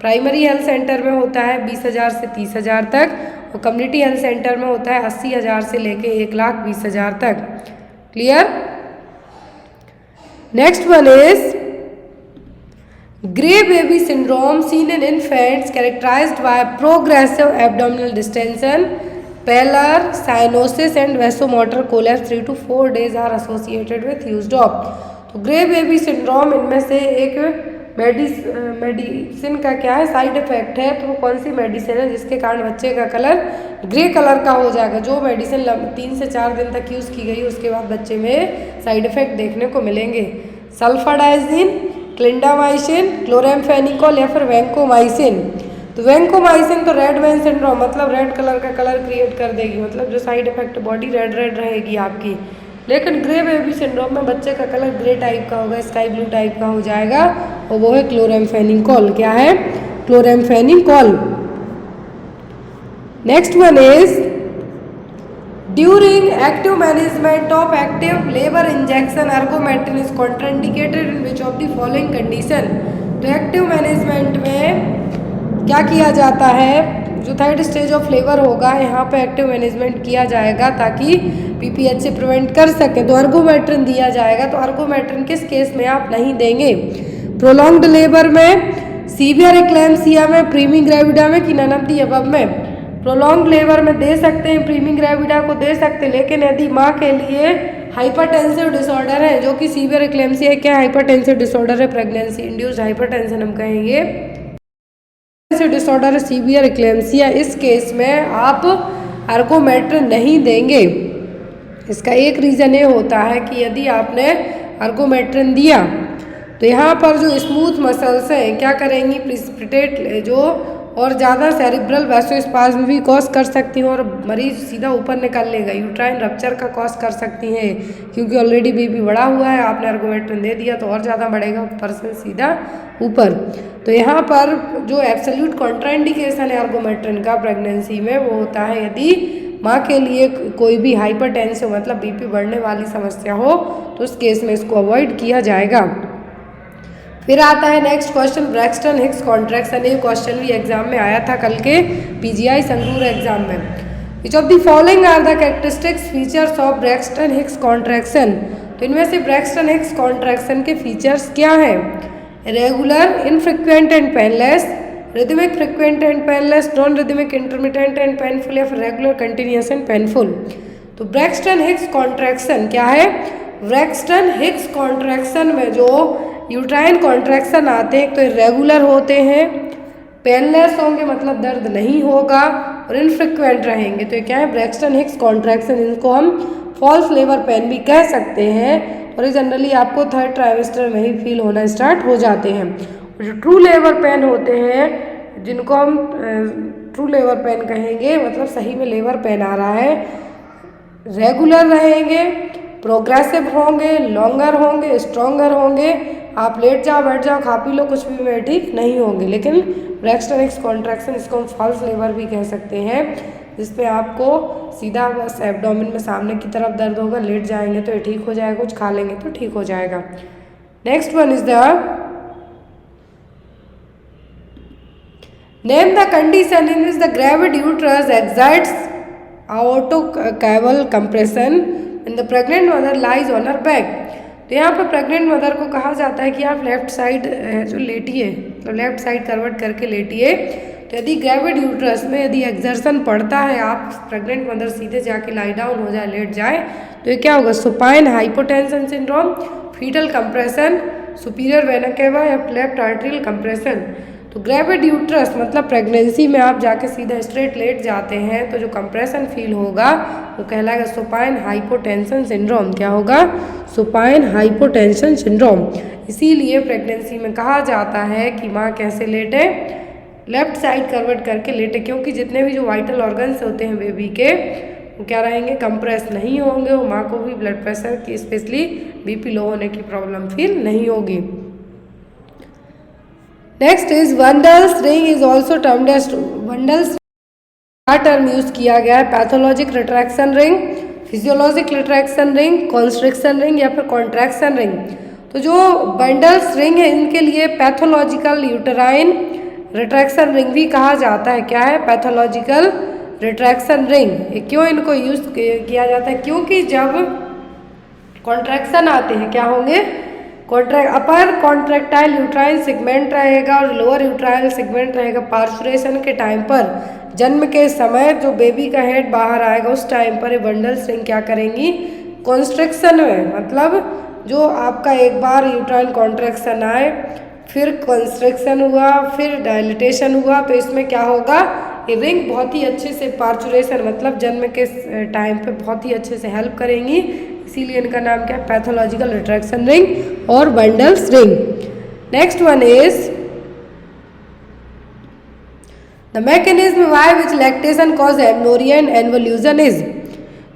Primary health centre में होता है 20,000 से 30,000 तक, और कम्युनिटी हेल्थ सेंटर में होता है 80,000 से लेके 1,20,000 तक। Clear? Next one is grey baby syndrome seen in infants characterised by progressive abdominal distension, pallor, cyanosis and vasomotor collapse 3 to 4 days are associated with used of. तो ग्रे बेबी सिंड्रोम इनमें से एक मेडिसिन का क्या है? Side effect है। तो वो कौन सी मेडिसिन है जिसके कारण बच्चे का कलर ग्रे कलर का हो जाएगा? जो मेडिसिन 3 से 4 दिन तक यूज़ की गई उसके बाद बच्चे में साइड इफेक्ट देखने को मिलेंगे। सल्फाडाइजिन, क्लिंडामाइसिन, क्लोराम्फेनिकोल या फिर वैंकोमाइसिन। तो वैंकोमाइसिन तो रेड वेन सिंड्रोम, मतलब रेड कलर का कलर क्रिएट कर देगी, मतलब जो side effect body red red रहेगी आपकी। लेकिन ग्रे बेबी सिंड्रोम में बच्चे का कलर ग्रे टाइप का होगा, स्काई ब्लू टाइप का हो जाएगा, और वो है क्लोराम्फेनिकोल। क्या है? Chloramphenicol. Next one is during active management of active labour injection ergometrine is contraindicated in which of the following condition. तो एक्टिव मैनेजमेंट में क्या किया जाता है, जो थर्ड स्टेज ऑफ लेबर होगा यहाँ पे एक्टिव मैनेजमेंट किया जाएगा ताकि पीपीएच से प्रिवेंट कर सके, तो अर्गोमेट्रिन दिया जाएगा। तो अर्गोमेट्रिन किस केस में आप नहीं देंगे, प्रोलॉन्ग्ड लेबर में, सीवियर एक्लेम्सिया में, प्रीमी ग्रेविडा में कि नन ऑफ द अबव में। प्रोलॉन्ग लेबर में दे सकते हैं, प्रीमी ग्रेविडा को दे सकते हैं, लेकिन यदि माँ के लिए हाइपरटेंसिव डिसऑर्डर है, जो कि सीवियर एक्लेम्सिया क्या हाइपरटेंसिव डिसऑर्डर है, प्रेगनेंसी इंड्यूस्ड हाइपरटेंशन हम कहेंगे, डिसऑर्डर सीवियर एक्लेम्सिया, इस केस में आप अर्गोमेट्रिन नहीं देंगे। इसका एक रीज़न ये होता है कि यदि आपने अर्गोमेट्रिन दिया तो यहाँ पर जो स्मूथ मसल्स हैं क्या करेंगी, प्रिसिपिटेट जो और ज़्यादा सेरिब्रल वैसोस्पाज्म भी कॉज कर सकती हैं और मरीज सीधा ऊपर निकल लेगा, यूट्राइन रप्चर का कॉज कर सकती हैं, क्योंकि ऑलरेडी बेबी बड़ा हुआ है, आपने अर्गोमेट्रिन दे दिया तो और ज़्यादा बढ़ेगा ऊपर से सीधा ऊपर। तो यहाँ पर जो एब्सोल्यूट कॉन्ट्राइंडिकेशन है अर्गोमेट्रिन का प्रेगनेंसी में वो होता है यदि माँ के लिए कोई भी हाइपरटेंसिव मतलब बीपी बढ़ने वाली समस्या हो, तो उस केस में इसको अवॉइड किया जाएगा। फिर आता है next question, Braxton Hicks contraction. ये क्वेश्चन भी एग्जाम में आया था कल के पीजीआई संगरूर एग्जाम में। Which of the following are the characteristics features of Braxton Hicks contraction. तो इनमें से ब्रैक्सटन हिक्स कॉन्ट्रैक्शन के फीचर्स क्या हैं, regular, infrequent and painless, rhythmic frequent and painless, non rhythmic intermittent and painful, या फिर regular continuous and painful. तो Braxton Hicks contraction क्या है, ब्रैक्सटन हिक्स कॉन्ट्रैक्शन में जो यूट्राइन कॉन्ट्रैक्शन आते हैं तो रेगुलर होते हैं, पेनलेस होंगे मतलब दर्द नहीं होगा, और इनफ्रिक्वेंट रहेंगे। तो ये क्या है, ब्रैक्सटन हिक्स कॉन्ट्रैक्शन, इनको हम फॉल्स लेबर पेन भी कह सकते हैं, और ये जनरली आपको थर्ड ट्राइमेस्टर में ही फील होना स्टार्ट हो जाते हैं। और जो ट्रू लेबर पेन होते हैं, जिनको हम ट्रू लेबर पेन कहेंगे, मतलब सही में लेबर पेन आ रहा है, रेगुलर रहेंगे, प्रोग्रेसिव होंगे, लॉन्गर होंगे, स्ट्रॉन्गर होंगे, आप लेट जाओ बैठ जाओ खा पी लो कुछ भी में ठीक नहीं होंगे। लेकिन ब्रैक्सटन हिक्स कॉन्ट्रैक्शन, इसको हम फॉल्स लेबर भी कह सकते हैं, जिसमें आपको सीधा बस एब्डोमेन में सामने की तरफ दर्द होगा, लेट जाएंगे तो ये ठीक हो जाएगा, कुछ खा लेंगे तो ठीक हो जाएगा। Next one is the name the condition in which the gravid uterus excites aortocaval compression when the pregnant mother lies on her back। तो यहाँ पर प्रेग्नेंट मदर को कहा जाता है कि आप लेफ्ट साइड जो लेटिए, तो लेफ्ट साइड करवट करके लेटिए। तो यदि ग्रेविड यूट्रस में यदि एक्सर्शन पड़ता है, आप प्रेग्नेंट मदर सीधे जाके लाई डाउन हो जाए, लेट जाए, तो ये क्या होगा, supine hypotension syndrome, foetal compression, superior vena cava या लेफ्ट आर्टरियल कंप्रेशन। तो ग्रेविड यूट्रस मतलब प्रेगनेंसी में आप जाके सीधा स्ट्रेट लेट जाते हैं तो जो कंप्रेशन फील होगा वो कहलाएगा सुपाइन हाइपोटेंशन सिंड्रोम। क्या होगा, सुपाइन हाइपोटेंशन सिंड्रोम। इसीलिए प्रेगनेंसी में कहा जाता है कि माँ कैसे लेटे, लेफ्ट साइड करवट करके लेटे, क्योंकि जितने भी जो वाइटल ऑर्गन्स होते हैं बेबी के वो क्या रहेंगे, कंप्रेस नहीं होंगे, वो माँ को भी ब्लड प्रेशर की स्पेशली बीपी लो होने की प्रॉब्लम फील नहीं होगी। Next is Bandl's ring is also termed as Bandl's का टर्म यूज किया गया है, pathologic retraction ring, physiologic retraction ring, constriction ring या फिर कॉन्ट्रैक्शन रिंग। तो जो बंडल्स रिंग है इनके लिए पैथोलॉजिकल यूटेराइन रिट्रैक्शन रिंग भी कहा जाता है। क्या है, पैथोलॉजिकल रिट्रैक्शन रिंग। क्यों इनको यूज किया जाता है, क्योंकि जब कॉन्ट्रैक्शन आते हैं क्या होंगे, अपर कॉन्ट्रैक्टाइल यूट्राइन सेगमेंट रहेगा और लोअर यूट्राइन सेगमेंट रहेगा। पार्चुरेशन के टाइम पर, जन्म के समय जो बेबी का हेड बाहर आएगा उस टाइम पर ये बंडल्स रिंग क्या करेंगी, कॉन्स्ट्रिक्शन में, मतलब जो आपका एक बार यूट्राइन कॉन्ट्रैक्शन आए, फिर कॉन्स्ट्रिक्शन हुआ, फिर डायलिटेशन हुआ, तो इसमें क्या होगा, ये रिंग बहुत ही अच्छे से पार्चुरेशन मतलब जन्म के टाइम पे बहुत ही अच्छे से हेल्प करेंगी। इसीलिए इनका नाम क्या है, पैथोलॉजिकल रिट्रैक्शन रिंग और Bandl's ring. Next one is the mechanism why which lactation cause amenorrhoea and involution is.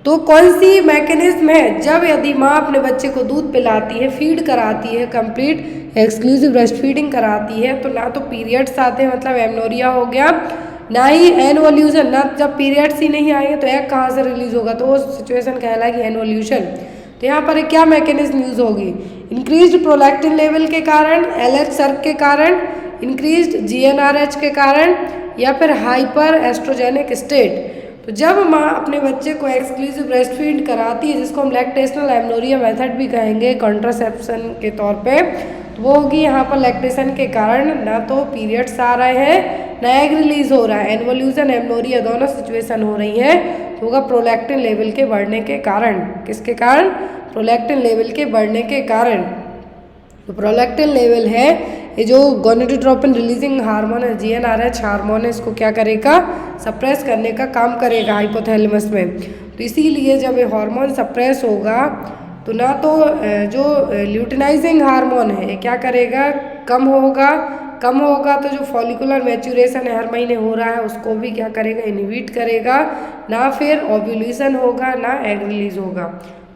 तो कौन सी मैकेनिज्म है, जब यदि माँ अपने बच्चे को दूध पिलाती है, फीड कराती है, कंप्लीट एक्सक्लूसिव ब्रेस्ट फीडिंग कराती है, तो ना तो पीरियड्स आते हैं मतलब एमनोरिया हो गया, ना ही एनवोल्यूशन, ना जब पीरियड्स ही नहीं आएंगे तो एग कहाँ से रिलीज होगा, तो वो सिचुएशन कहलाएगी एनवोल्यूशन। तो यहाँ पर क्या मैकेनिज्म यूज होगी, इंक्रीज्ड प्रोलैक्टिन लेवल के कारण, LH सर्क के कारण, इंक्रीज्ड GnRH के कारण, या फिर हाइपर एस्ट्रोजेनिक स्टेट। तो जब माँ अपने बच्चे को एक्सक्लूसिव ब्रेस्ट फीड कराती है, जिसको हम लैक्टेशनल एमनोरिया मेथड भी कहेंगे कॉन्ट्रासेप्शन के तौर पे, तो वो होगी यहाँ पर लैक्टेशन के कारण ना तो पीरियड्स आ रहे हैं ना एग रिलीज हो रहा है, एनवोल्यूशन एमनोरिया दोनों सिचुएशन हो रही है, तो होगा प्रोलैक्टिन लेवल के बढ़ने के कारण। किसके कारण, प्रोलैक्टिन लेवल के बढ़ने के कारण। तो प्रोलैक्टिन लेवल है ये जो गोनेडोट्रोपिन रिलीजिंग हार्मोन है, GnRH हार्मोन है, इसको क्या करेगा, सप्रेस करने का काम करेगा हाइपोथैलेमस में। तो इसीलिए जब ये हार्मोन सप्रेस होगा तो ना तो जो ल्यूटिनाइजिंग हार्मोन है ये क्या करेगा, कम होगा तो जो फॉलिकुलर मैच्यूरेशन हर महीने हो रहा है उसको भी क्या करेगा, इनहिबिट करेगा, ना फिर ओव्यूलेशन होगा ना एग रिलीज होगा।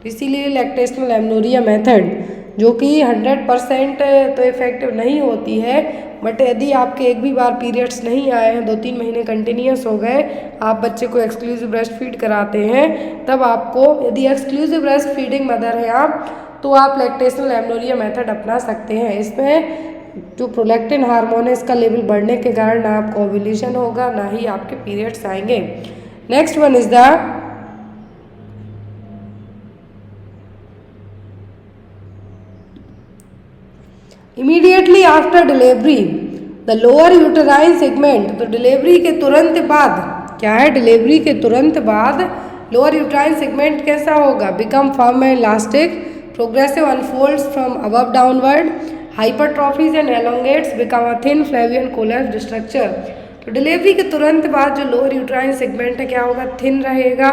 तो इसीलिए लैक्टेशनल एमनोरिया मेथड जो कि 100% तो इफेक्टिव नहीं होती है, बट यदि आपके एक भी बार पीरियड्स नहीं आए हैं, 2-3 महीने कंटिन्यूस हो गए, आप बच्चे को एक्सक्लूसिव ब्रेस्ट फीड कराते हैं, तब आपको, यदि एक्सक्लूसिव ब्रेस्ट फीडिंग मदर है आप, तो आप लैक्टेशनल एमनोरिया मेथड अपना सकते हैं। इसमें जो प्रोलैक्टिन हार्मोन है इसका लेवल बढ़ने के कारण ना आपको ओव्यूलेशन होगा ना ही आपके पीरियड्स आएंगे। Next one is the immediately after delivery the lower uterine segment. तो डिलीवरी के तुरंत बाद क्या है, डिलीवरी के तुरंत बाद लोअर यूटेराइन सेगमेंट कैसा होगा, become firm and elastic, progressive unfolds from above downward, hypertrophies and elongates, become a thin flabby and collapsed structure. तो डिलीवरी के तुरंत बाद जो लोअर यूटेराइन सेगमेंट है क्या होगा, थिन रहेगा,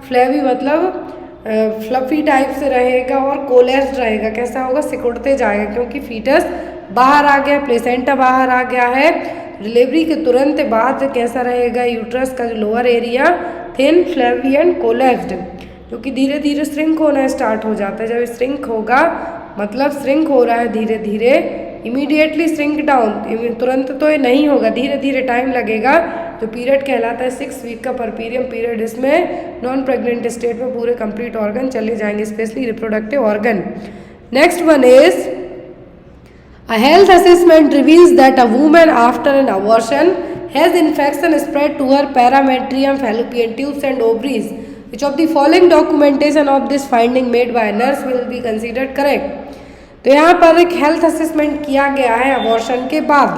फ्लेवी मतलब फ्लफी टाइप से रहेगा, और कोलैप्स्ड रहेगा, कैसा होगा, सिकुड़ते जाएगा, क्योंकि फीटस बाहर आ गया, प्लेसेंटा बाहर आ गया है। डिलीवरी के तुरंत बाद कैसा रहेगा, यूट्रस का जो lower area thin flabby and collapsed, जो कि धीरे धीरे श्रिंक होना स्टार्ट हो जाता है। जब श्रिंक होगा मतलब श्रिंक हो रहा है धीरे धीरे, इमीडिएटली श्रिंक डाउन, तुरंत तो ये नहीं होगा, धीरे धीरे टाइम लगेगा। जो पीरियड कहलाता है 6 वीक का परपीरियम पीरियड, इसमें नॉन प्रेग्नेंट स्टेट में पूरे कंप्लीट ऑर्गन चले जाएंगे, specially reproductive organ. Next one is a health assessment reveals that a woman after an abortion has infection spread to her parametrium, fallopian tubes and ovaries. Which of the following documentation of this finding made by a nurse will be considered correct? तो यहाँ पर एक health assessment किया गया है abortion के बाद।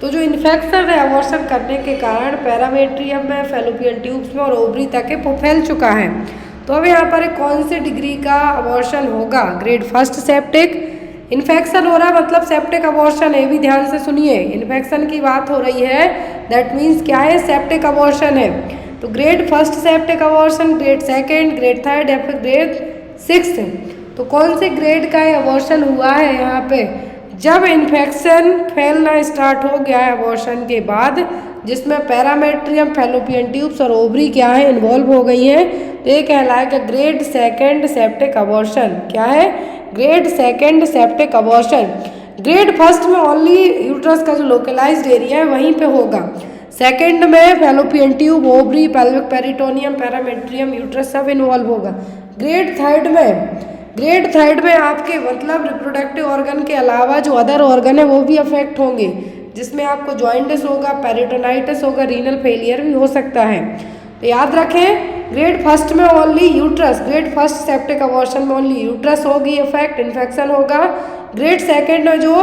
तो जो इन्फेक्शन है अबॉर्शन करने के कारण पैरामेट्रियम में, फैलोपियन ट्यूब्स में और ओवरी तक फैल चुका है। तो अब यहाँ पर कौन से डिग्री का अबॉर्शन होगा, ग्रेड 1 सेप्टिक, इन्फेक्शन हो रहा है मतलब सेप्टिक अबॉर्शन है, भी ध्यान से सुनिए, इन्फेक्शन की बात हो रही है, दैट मीन्स क्या है, सेप्टिक अबॉर्शन है। तो grade 1 septic abortion, grade 2, grade 3 या फिर ग्रेड 6। तो कौन से ग्रेड का अबॉर्शन हुआ है यहाँ पे, जब इन्फेक्शन फैलना स्टार्ट हो गया है अबॉर्शन के बाद, जिसमें पैरामेट्रियम, फैलोपियन ट्यूब्स और ओवरी क्या है, इन्वॉल्व हो गई हैं, तो ये कहलाएगा ग्रेड 2 सेप्टिक अबॉर्शन। क्या है, ग्रेड 2 सेप्टिक अबॉर्शन। ग्रेड 1 में ओनली यूट्रस का जो लोकलाइज्ड एरिया है वहीं पे होगा, सेकंड में fallopian tube, ovary, pelvic peritoneum, parametrium, uterus सब इन्वॉल्व होगा। ग्रेड 3 में आपके मतलब रिप्रोडक्टिव ऑर्गन के अलावा जो अदर ऑर्गन है वो भी अफेक्ट होंगे, जिसमें आपको जॉइंटिस होगा, पेरिटोनाइटिस होगा, रीनल फेलियर भी हो सकता है। तो याद रखें, ग्रेड 1 में only uterus, grade 1 septic abortion में ओनली यूट्रस होगी इफेक्ट, इन्फेक्शन होगा। ग्रेड 2 में जो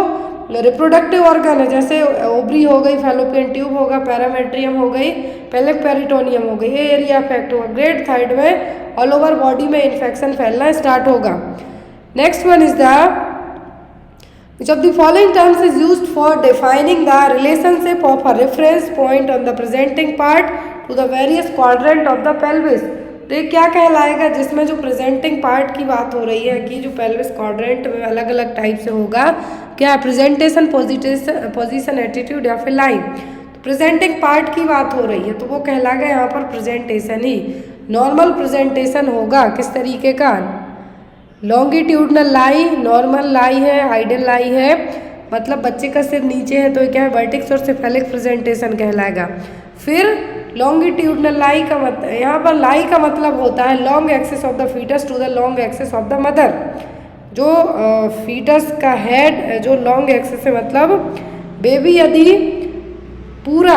रिप्रोडक्टिव ऑर्गन है, जैसे ओवरी हो गई, फैलोपियन ट्यूब होगा, पैरामेट्रियम हो गई, पेल्विक पेरिटोनियम हो गई, ये एरिया अफेक्ट होगा। ग्रेड 3 में ऑल ओवर बॉडी में इन्फेक्शन फैलना स्टार्ट होगा। Next one is the which of the following terms is used for defining the relationship of a reference point on the presenting part to the various quadrant of the pelvis। तो ये क्या कहलाएगा, जिसमें जो presenting part की बात हो रही है कि जो पेल्विस क्वाड्रेंट में अलग अलग टाइप से होगा, क्या प्रेजेंटेशन, पोजीशन, एटीट्यूड या फिर लाइन। तो प्रेजेंटिंग पार्ट की बात हो रही है तो वो कहलाएगा यहाँ पर प्रेजेंटेशन ही। नॉर्मल प्रेजेंटेशन होगा किस तरीके का, लॉन्गिट्यूडनल लाई, नॉर्मल लाई है, आइडियल लाई है, मतलब बच्चे का सिर नीचे है तो क्या है, वर्टिक्स और सिफेलिक प्रेजेंटेशन कहलाएगा। फिर लॉन्गिट्यूडनल लाई का मतलब, यहाँ पर लाई का मतलब होता है long axis of the foetus to the long axis of the mother. जो फीटस का हेड जो लॉन्ग एक्सेस है, मतलब बेबी यदि पूरा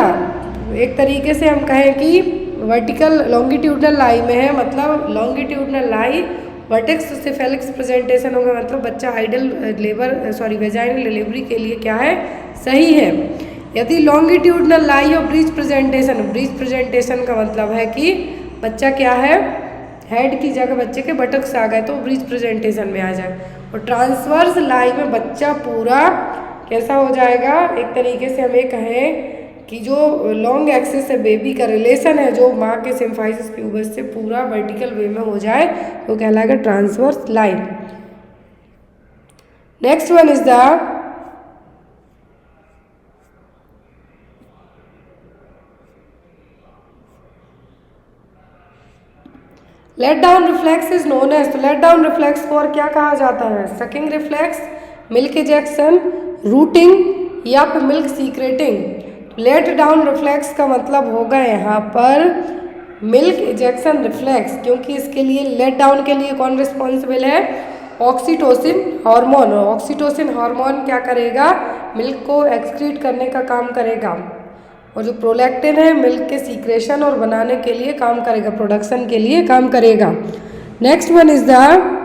एक तरीके से हम कहें कि वर्टिकल लॉन्गिट्यूडनल लाई में है, मतलब लॉन्गिट्यूडनल लाई वर्टेक्स से फेलिक्स प्रेजेंटेशन होगा, मतलब बच्चा आइडल वेजाइनल डिलीवरी के लिए क्या है, सही है। यदि लॉन्गिट्यूडनल लाई और ब्रीच प्रेजेंटेशन का मतलब है कि बच्चा क्या है, हेड की जगह बच्चे के बटक्स आ गए तो ब्रीच प्रेजेंटेशन में आ जाए। और ट्रांसवर्स लाई में बच्चा पूरा कैसा हो जाएगा, एक तरीके से हमें कहें कि जो लॉन्ग एक्सिस से बेबी का रिलेशन है जो माँ के सिम्फाइसिस प्यूबस से पूरा वर्टिकल वे में हो जाए तो कहलाएगा transverse line. Next one is the let down reflex is known as. तो लेट डाउन रिफ्लेक्स को और क्या कहा जाता है, sucking reflex, milk ejection, rooting या फिर milk secreting. Let down reflex का मतलब होगा यहाँ पर मिल्क इजेक्शन रिफ्लेक्स, क्योंकि इसके लिए लेट डाउन के लिए कौन रिस्पॉन्सिबल है, ऑक्सीटोसिन हार्मोन। ऑक्सीटोसिन हार्मोन क्या करेगा, मिल्क को एक्सक्रीट करने का काम करेगा, और जो प्रोलैक्टिन है मिल्क के सीक्रेशन और बनाने के लिए काम करेगा, प्रोडक्शन के लिए काम करेगा। Next one is the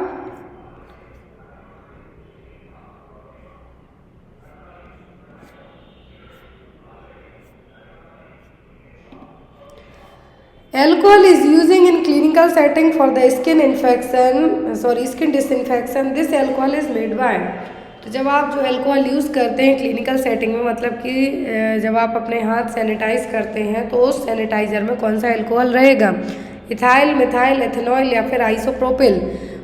alcohol is using in clinical setting for the skin disinfection. This alcohol is made by। तो जब आप जो अल्कोहल यूज़ करते हैं क्लिनिकल सेटिंग में, मतलब कि जब आप अपने हाथ सैनिटाइज करते हैं तो उस सैनिटाइज़र में कौन सा अल्कोहल रहेगा, इथाइल, मिथाइल, एथेनॉल या फिर आइसोप्रोपिल।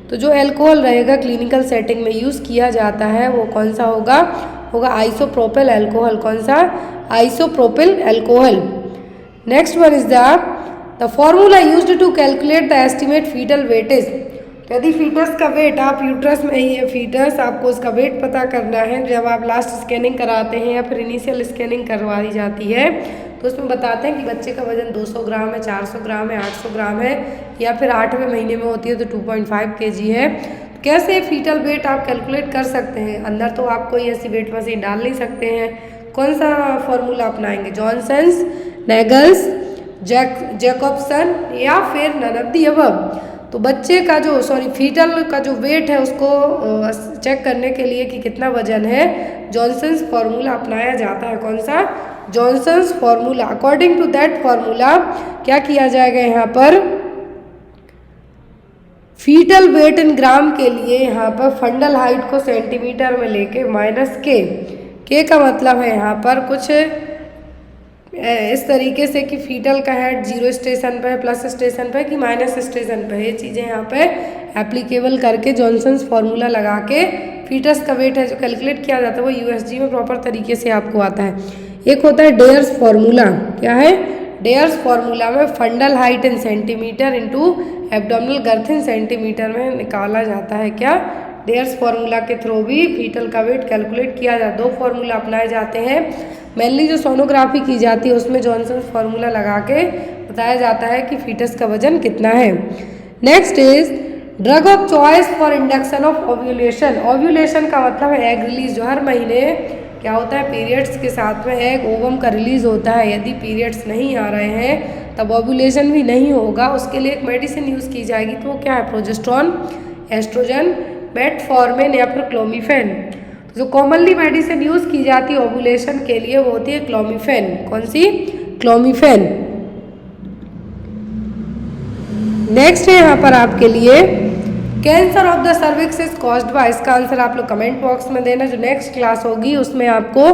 तो जो अल्कोहल रहेगा क्लिनिकल सेटिंग में यूज़ किया जाता है वो कौन सा होगा आइसोप्रोपिल अल्कोहल। कौन सा, isopropyl alcohol. Next one is the formula used to calculate the estimate foetal weightage. तो यदि फीटस का वेट, आप यूट्रस में ही है फीटस, आपको उसका वेट पता करना है, जब आप लास्ट स्कैनिंग कराते हैं या फिर इनिशियल स्कैनिंग करवाई जाती है तो उसमें बताते हैं कि बच्चे का वजन 200 ग्राम है, 400 ग्राम है, 800 ग्राम है, या फिर 8वें महीने में होती है तो 2.5 kg है। तो कैसे फीटल वेट आप कैलकुलेट कर सकते हैं, अंदर तो आप कोई ऐसी वेट मशीन डाल नहीं सकते हैं। कौन सा फॉर्मूला अपनाएंगे, जॉनसन्स, नेगल्स, जैकबसन या फिर नन ऑफ द अबव। तो बच्चे का जो फीटल का जो वेट है उसको चेक करने के लिए कि कितना वजन है, जॉनसन्स फार्मूला अपनाया जाता है। कौन सा, Johnson's formula. According to that formula क्या किया जाएगा, यहाँ पर फीटल वेट इन ग्राम के लिए यहाँ पर फंडल हाइट को सेंटीमीटर में लेके माइनस के का मतलब है यहाँ पर कुछ इस तरीके से कि फीटल का हेड 0 स्टेशन पे है, प्लस स्टेशन पे कि माइनस स्टेशन पे है, ये चीज़ें यहाँ पे एप्लीकेबल करके जॉनसन्स फार्मूला लगा के फीटस का वेट है जो कैलकुलेट किया जाता है वो यूएसजी में प्रॉपर तरीके से आपको आता है। एक होता है डेयर्स फार्मूला। क्या है, डेयर्स फार्मूला में fundal height in centimetre into abdominal girth in centimetre में निकाला जाता है। क्या, डेयर्स फार्मूला के थ्रू भी फीटल का वेट कैलकुलेट किया जाता है। 2 फार्मूला अपनाए जाते हैं, मेनली जो सोनोग्राफी की जाती है उसमें जॉनसन्स फार्मूला लगा के बताया जाता है कि फीटस का वजन कितना है। Next is drug of choice for induction of ovulation. Ovulation का मतलब है एग रिलीज। जो हर महीने क्या होता है, पीरियड्स के साथ में एग ओवम का रिलीज होता है। यदि पीरियड्स नहीं आ रहे हैं तब ओव्यूलेशन भी नहीं होगा, उसके लिए एक मेडिसिन यूज़ की जाएगी। तो वो क्या है, प्रोजेस्ट्रॉन, एस्ट्रोजन, मेटफॉर्मिन या फिर क्लोमिफेन। जो कॉमनली मेडिसिन यूज़ की जाती है ओव्यूलेशन के लिए वो होती है क्लोमिफेन। कौन सी, क्लोमिफेन। नेक्स्ट है यहाँ पर आपके लिए cancer of the cervix is caused bye. इसका आंसर आप लोग कमेंट बॉक्स में देना। जो नेक्स्ट क्लास होगी उसमें आपको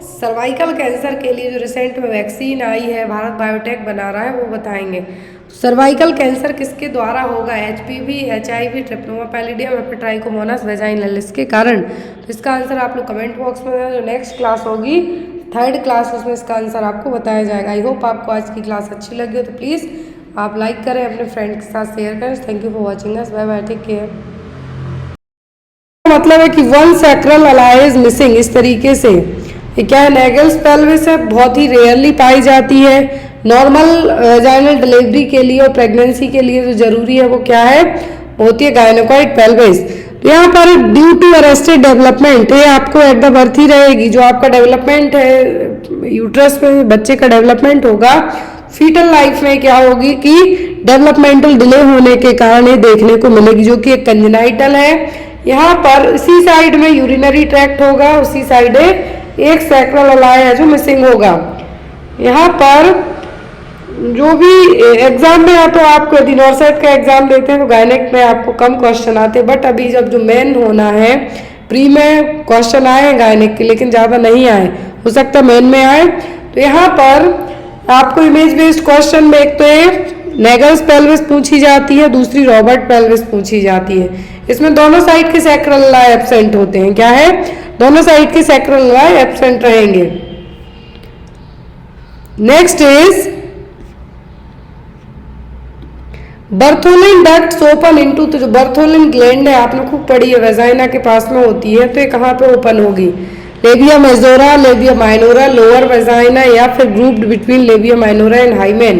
सर्वाइकल कैंसर के लिए जो रिसेंट में वैक्सीन आई है, भारत बायोटेक बना रहा है, वो बताएंगे। सर्वाइकल कैंसर किसके द्वारा होगा, एचपीवी, एचआईवी, ट्रिप्नोमा पैलिडियम या फिर ट्राइकोमोनास वेजाइनलिस के कारण। तो इसका आंसर आप लोग कमेंट बॉक्स में देना। जो नेक्स्ट क्लास होगी 3rd क्लास, उसमें इसका आंसर आपको बताया जाएगा। आई होप आपको आज की क्लास अच्छी लगी हो तो प्लीज़ आप लाइक करें, अपने फ्रेंड के साथ शेयर करें। Thank you for watching us, bye bye, take care. मतलब है कि 1 सैक्रल अलाई इज मिसिंग, इस तरीके से। ये क्या है, नेगल्स पेल्विस है, बहुत ही रेयरली पाई जाती है। नॉर्मल वेजाइनल डिलीवरी के लिए और प्रेगनेंसी के लिए जो जरूरी है वो क्या है, वो होती है गायनेकोइड पेल्विस। तो यहाँ पर ड्यू टू अरेस्टेड डेवलपमेंट, ये आपको एट द बर्थ ही रहेगी। जो आपका डेवलपमेंट है यूट्रस में बच्चे का डेवलपमेंट होगा, फीटल लाइफ में क्या होगी कि डेवलपमेंटल डिले होने के कारण ये देखने को मिलेगी, जो कि एक कंजेनाइटल है। यहाँ पर इसी साइड में यूरिनरी ट्रैक्ट होगा, उसी साइड एक सैक्रल अलाय है जो मिसिंग होगा। यहाँ पर जो भी एग्जाम में या तो आपको यदि नॉर्सेट का एग्जाम देते हैं तो गायनेक में आपको कम क्वेश्चन आते हैं, बट अभी जब जो मेन होना है प्री में क्वेश्चन आए हैं गायनेक के, लेकिन ज़्यादा नहीं आए, हो सकता है मेन में आए। तो यहाँ पर आपको इमेज बेस्ड क्वेश्चन में एक तो ये नेगल्स पेल्विस पूछी जाती है, दूसरी रॉबर्ट पेल्विस पूछी जाती है। इसमें दोनों साइड के सैक्रल अलाय एब्सेंट होते हैं। क्या है, दोनों साइड के सैक्रल अलाय एब्सेंट रहेंगे। Next is Bartholin ducts open into, तो जो बर्थोलिन ग्लैंड है आपने खूब पढ़ी है, वेजाइना के पास में होती है, तो ये कहाँ पे ओपन होगी, labia majora, labia minora, lower vagina, या फिर grouped between labia minora and hymen.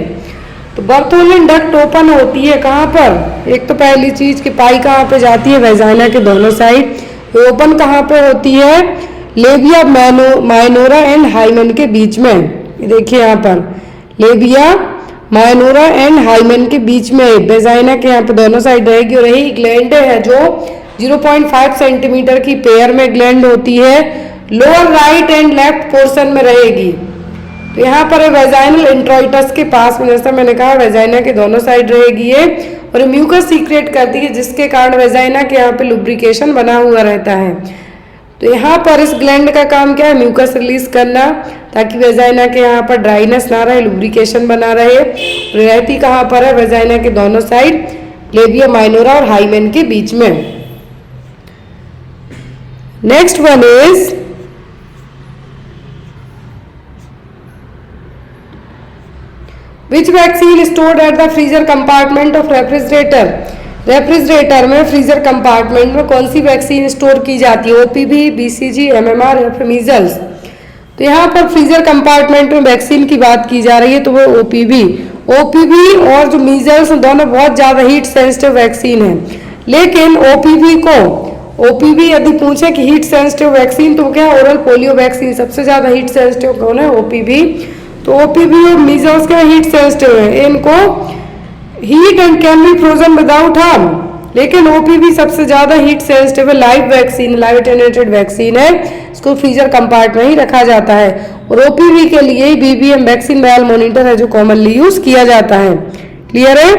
तो बर्थोलिन डक्ट ओपन होती है कहाँ पर, एक तो पहली चीज कि पाई कहाँ पे जाती है, वेजाइना के दोनों साइड। ओपन कहाँ पे होती है, लेबिया माइनोरा एंड हाइमेन के बीच में। देखिए यहाँ पर लेबिया माइनोरा एंड हाइमेन के बीच में वेजाइना के यहाँ पे दोनों साइड रहेगी। और यही ग्लैंड है जो 0.5 सेंटीमीटर की पेयर में ग्लैंड होती है, lower right and left portion में रहेगी। तो यहाँ पर वेजाइनल इंट्रोइटस के पास में, जैसा मैंने कहा वेजाइना के दोनों साइड रहेगी ये, और म्यूकस सीक्रेट करती है जिसके कारण वेजाइना के यहाँ पे लुब्रिकेशन बना हुआ रहता है। तो यहाँ पर इस ग्लैंड का काम क्या है, म्यूकस रिलीज करना, ताकि वेजाइना के यहाँ पर ड्राइनेस ना रहे, लुब्रिकेशन बना रहे। रहती कहाँ पर है, वेजाइना के दोनों साइड, लेबिया माइनोरा और हाइमेन के बीच में। Next one is which vaccine stored at the freezer compartment of refrigerator. Refrigerator में फ्रीजर कंपार्टमेंट में कौन सी वैक्सीन स्टोर की जाती है, ओपीवी, बीसीजी, एमएमआर या फिर मीजल्स। तो यहाँ पर फ्रीजर कंपार्टमेंट में वैक्सीन की बात की जा रही है, तो वो ओपीवी और जो मीजल्स दोनों बहुत ज़्यादा हीट सेंसिटिव वैक्सीन है। लेकिन ओपीवी यदि पूछे कि हीट सेंसिटिव वैक्सीन, तो क्या ओरल पोलियो वैक्सीन सबसे ज़्यादा हीट सेंसिटिव कौन है, ओपीवी। तो ओपीवी और मीजल्स क्या हीट सेंसिटिव है, इनको heat and can be frozen without harm. लेकिन ओपीवी सबसे ज्यादा हीट सेंसिटिव है, live vaccine, live attenuated vaccine है, इसको फ्रीजर कंपार्ट में ही रखा जाता है। और ओपीवी के लिए बीबीएम वैक्सीन वायल मॉनिटर है जो कॉमनली यूज किया जाता है। क्लियर है।